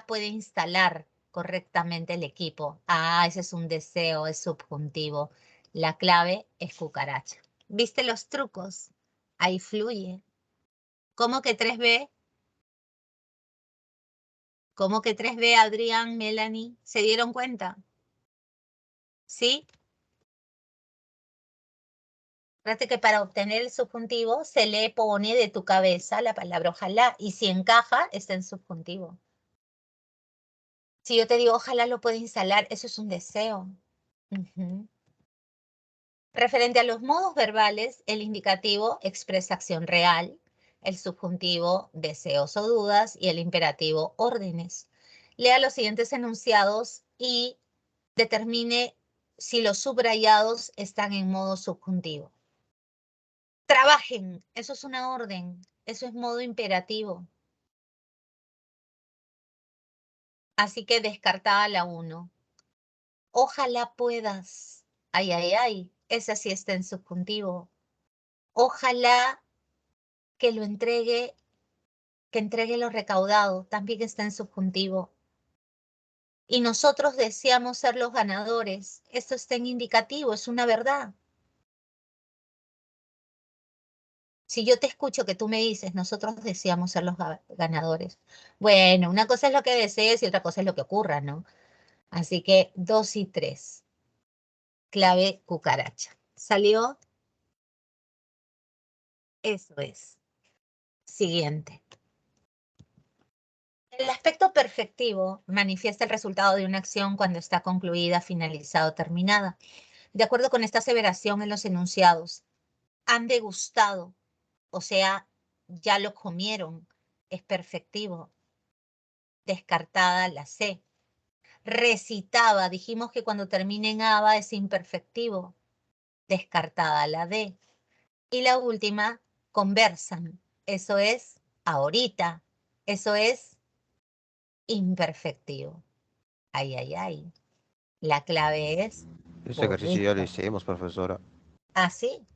pueda instalar correctamente el equipo. Ah, ese es un deseo, es subjuntivo. La clave es cucaracha. ¿Viste los trucos? Ahí fluye. ¿Cómo que 3B? ¿Cómo que 3B, Adrián, Melanie? ¿Se dieron cuenta? ¿Sí? Fíjate que para obtener el subjuntivo se le pone de tu cabeza la palabra ojalá y si encaja está en subjuntivo. Si yo te digo ojalá lo pueda instalar, eso es un deseo. Referente a los modos verbales, el indicativo expresa acción real, el subjuntivo deseos o dudas y el imperativo órdenes. Lea los siguientes enunciados y determine si los subrayados están en modo subjuntivo. Trabajen, eso es una orden, eso es modo imperativo. Así que descartada la 1. Ojalá puedas. Ay, ay, ay, esa sí está en subjuntivo. Ojalá que lo entregue, que entregue lo recaudado, también está en subjuntivo. Y nosotros deseamos ser los ganadores. Esto está en indicativo, es una verdad. Si yo te escucho que tú me dices, nosotros deseamos ser los ganadores. Bueno, una cosa es lo que desees y otra cosa es lo que ocurra, ¿no? Así que 2 y 3. Clave cucaracha. ¿Salió? Eso es. Siguiente. El aspecto perfectivo manifiesta el resultado de una acción cuando está concluida, finalizada o terminada. De acuerdo con esta aseveración en los enunciados, han degustado, o sea, ya lo comieron, es perfectivo. Descartada la C. Recitaba, dijimos que cuando termina en aba es imperfectivo. Descartada la D. Y la última, conversan. Eso es ahorita. Eso es imperfectivo. Ay, ay, ay. La clave es Ese ejercicio ya lo burrito. hicimos, profesora. ¿Ah, sí?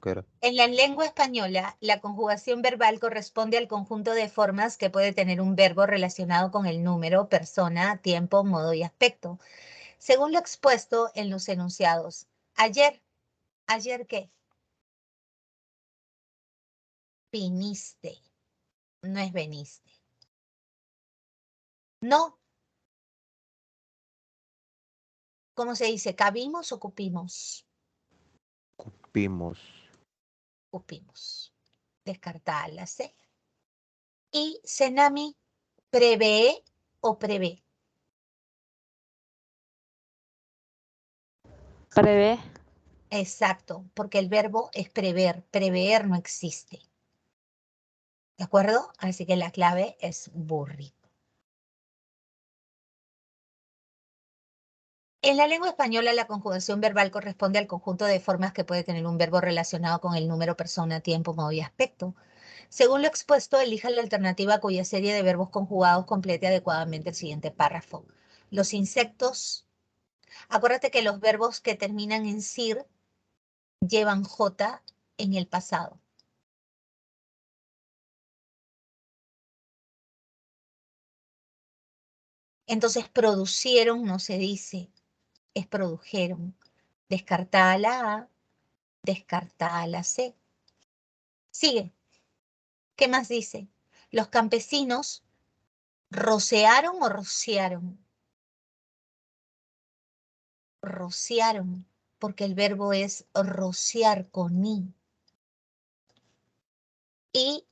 ¿Qué era? En la lengua española, la conjugación verbal corresponde al conjunto de formas que puede tener un verbo relacionado con el número, persona, tiempo, modo y aspecto. Según lo expuesto en los enunciados. Ayer, ¿ayer qué? Viniste, no es veniste. No, ¿cómo se dice? ¿Cabimos o cupimos? Vimos. Cupimos. Descartada la C. Y Senami, ¿prevé o prevé? Prevé. Exacto, porque el verbo es prever. Prever no existe. ¿De acuerdo? Así que la clave es burrito. En la lengua española, la conjugación verbal corresponde al conjunto de formas que puede tener un verbo relacionado con el número, persona, tiempo, modo y aspecto. Según lo expuesto, elija la alternativa cuya serie de verbos conjugados complete adecuadamente el siguiente párrafo. Los insectos, acuérdate que los verbos que terminan en sir llevan J en el pasado. Entonces, producieron no se dice, es produjeron. Descartada la A, descartada la C. Sigue. ¿Qué más dice? Los campesinos ¿rociaron o rociaron? Rociaron, porque el verbo es rociar con i. Y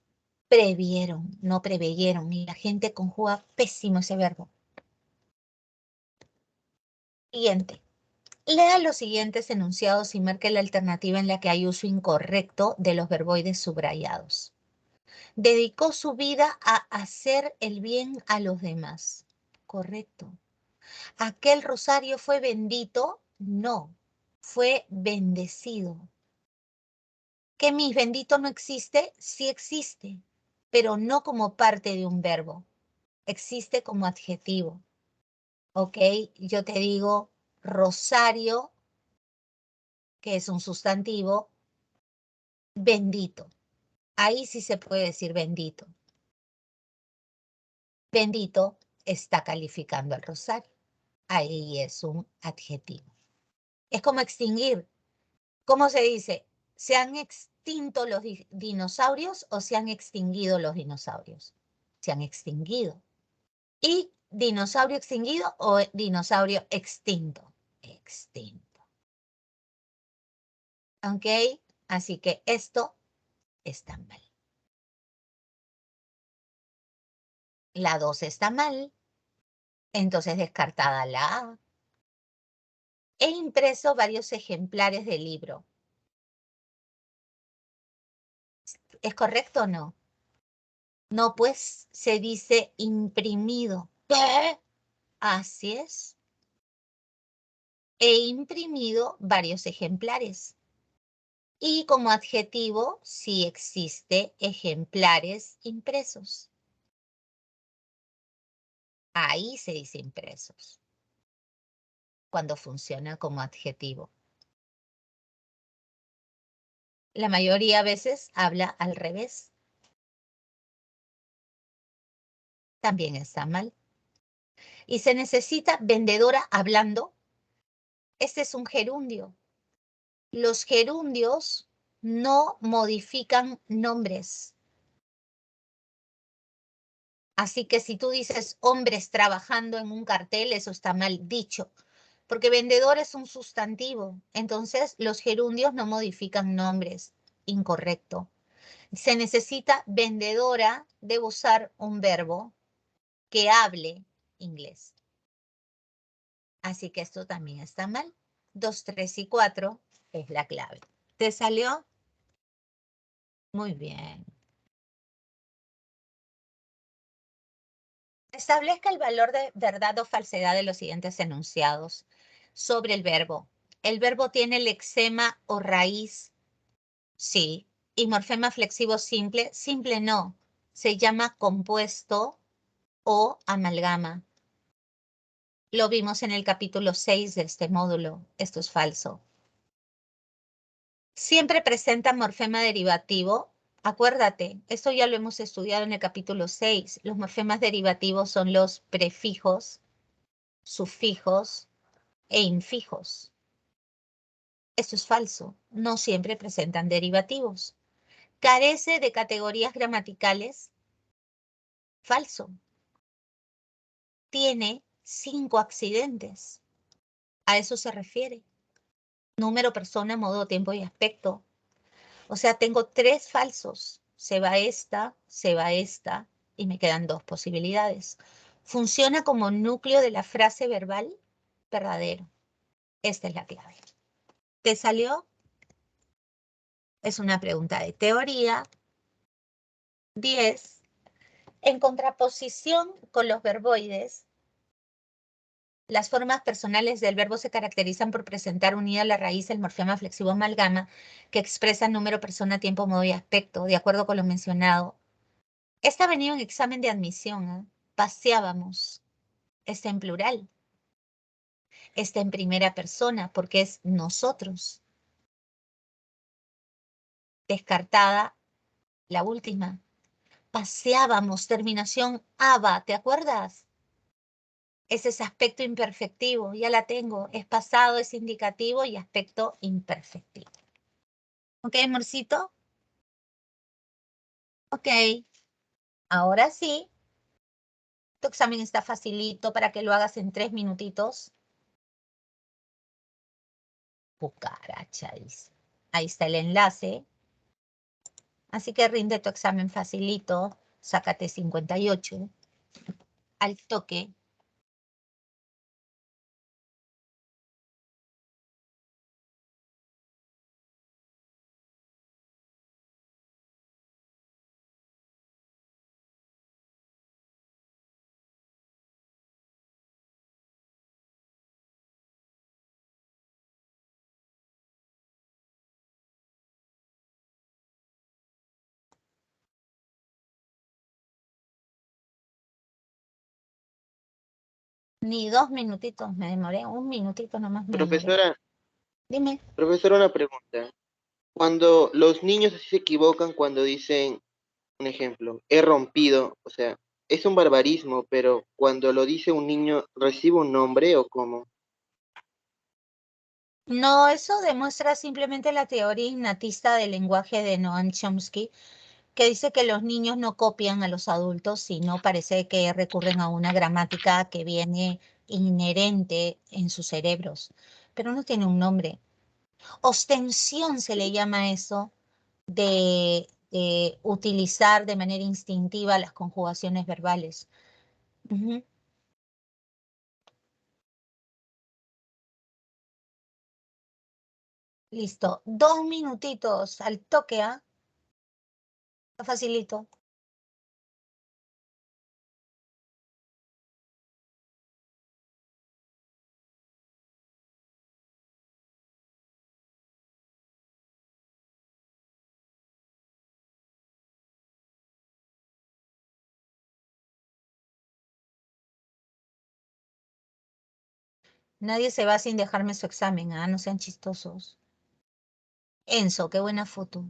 previeron, no preveyeron. Y la gente conjuga pésimo ese verbo. Siguiente. Lea los siguientes enunciados y marque la alternativa en la que hay uso incorrecto de los verboides subrayados. Dedicó su vida a hacer el bien a los demás. Correcto. ¿Aquel rosario fue bendito? No, fue bendecido. ¿Que mis bendito no existe? Sí existe, pero no como parte de un verbo. Existe como adjetivo. ¿Ok? Yo te digo rosario, que es un sustantivo, bendito. Ahí sí se puede decir bendito. Bendito está calificando al rosario. Ahí es un adjetivo. Es como extinguir. ¿Cómo se dice? ¿Se han extinto los dinosaurios o se han extinguido los dinosaurios? Se han extinguido. ¿Y dinosaurio extinguido o dinosaurio extinto? Extinto. ¿Ok? Así que esto está mal. La 2 está mal. Entonces descartada la A. He impreso varios ejemplares del libro. ¿Es correcto o no? No, pues se dice imprimido. ¿Qué? Así es. He imprimido varios ejemplares. Y como adjetivo, sí existe ejemplares impresos. Ahí se dice impresos, cuando funciona como adjetivo. La mayoría de veces habla al revés. También está mal. Y se necesita vendedora hablando. Este es un gerundio. Los gerundios no modifican nombres. Así que si tú dices hombres trabajando en un cartel, eso está mal dicho. Porque vendedor es un sustantivo. Entonces los gerundios no modifican nombres. Incorrecto. Se necesita vendedora, debe usar un verbo que hable inglés. Así que esto también está mal. 2, 3 y 4 es la clave. ¿Te salió? Muy bien. Establezca el valor de verdad o falsedad de los siguientes enunciados sobre el verbo. ¿El verbo tiene lexema o raíz? Sí. ¿Y morfema flexivo simple? Simple no. Se llama compuesto o amalgama. Lo vimos en el capítulo 6 de este módulo. Esto es falso. Siempre presenta morfema derivativo. Acuérdate, esto ya lo hemos estudiado en el capítulo 6. Los morfemas derivativos son los prefijos, sufijos e infijos. Esto es falso. No siempre presentan derivativos. Carece de categorías gramaticales. Falso. Tiene 5 accidentes. A eso se refiere. Número, persona, modo, tiempo y aspecto. O sea, tengo 3 falsos. Se va esta y me quedan 2 posibilidades. ¿Funciona como núcleo de la frase verbal? Verdadero. Esta es la clave. ¿Te salió? Es una pregunta de teoría. 10. En contraposición con los verboides, Las formas personales del verbo se caracterizan por presentar unida a la raíz el morfema flexivo amalgama que expresa número, persona, tiempo, modo y aspecto, de acuerdo con lo mencionado. Esta ha venido en examen de admisión, ¿eh? Paseábamos. Está en plural. Está en primera persona porque es nosotros. Descartada la última. Paseábamos, terminación aba, ¿te acuerdas? Es ese aspecto imperfectivo, ya la tengo. Es pasado, es indicativo y aspecto imperfectivo. ¿Ok, amorcito? Ok. Ahora sí. Tu examen está facilito para que lo hagas en 3 minutitos. Cucaracha, dice. Ahí está el enlace. Así que rinde tu examen facilito. Sácate 58. Al toque. Ni 2 minutitos me demoré. 1 minutito nomás me demoré. Dime. Profesora, una pregunta. Cuando los niños así se equivocan cuando dicen, un ejemplo, he rompido, o sea, es un barbarismo, pero cuando lo dice un niño, ¿recibe un nombre o cómo? No, eso demuestra simplemente la teoría innatista del lenguaje de Noam Chomsky, que dice que los niños no copian a los adultos, sino parece que recurren a una gramática que viene inherente en sus cerebros, pero no tiene un nombre. Ostensión se le llama eso de utilizar de manera instintiva las conjugaciones verbales. Ujú. Listo. 2 minutitos al toque, ¿ah? Está facilito. Nadie se va sin dejarme su examen, ¿ah? No sean chistosos. Enzo, qué buena foto.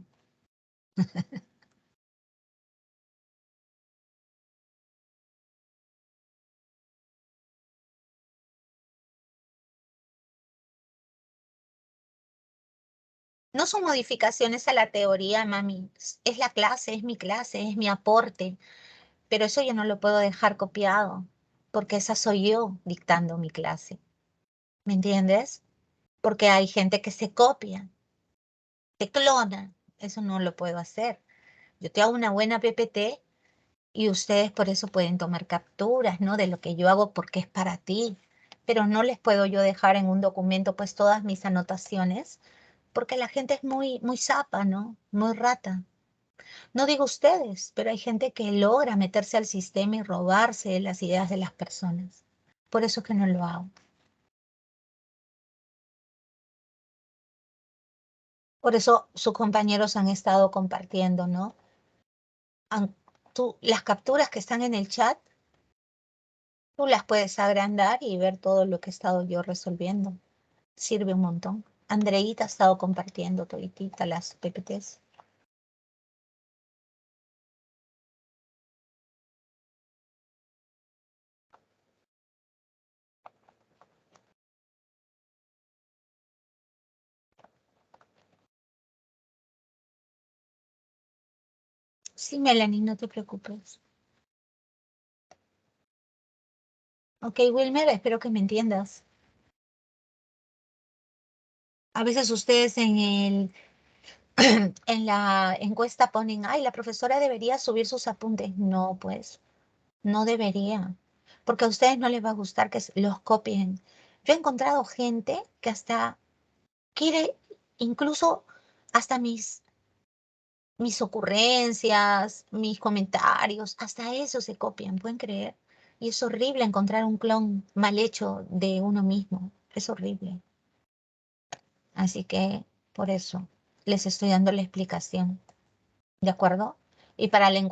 No son modificaciones a la teoría, mami. Es la clase, es mi clase, es mi aporte. Pero eso yo no lo puedo dejar copiado, porque esa soy yo dictando mi clase. ¿Me entiendes? Porque hay gente que se copia, se clona. Eso no lo puedo hacer. Yo te hago una buena PPT y ustedes por eso pueden tomar capturas, ¿no? De lo que yo hago porque es para ti. Pero no les puedo yo dejar en un documento pues todas mis anotaciones, porque la gente es muy zapa, ¿no? Muy rata. No digo ustedes, pero hay gente que logra meterse al sistema y robarse las ideas de las personas. Por eso es que no lo hago. Por eso sus compañeros han estado compartiendo, ¿no? Las capturas que están en el chat, tú las puedes agrandar y ver todo lo que he estado yo resolviendo. Sirve un montón. Andreita ha estado compartiendo toditita las PPTs. Sí, Melanie, no te preocupes. Ok, Wilmer, espero que me entiendas. A veces ustedes en la encuesta ponen, ay, la profesora debería subir sus apuntes. No, pues, no debería, porque a ustedes no les va a gustar que los copien. Yo he encontrado gente que hasta quiere, incluso hasta mis ocurrencias, mis comentarios, hasta eso se copian, ¿pueden creer? Y es horrible encontrar un clon mal hecho de uno mismo. Es horrible. Así que por eso les estoy dando la explicación. ¿De acuerdo? Y para la encuesta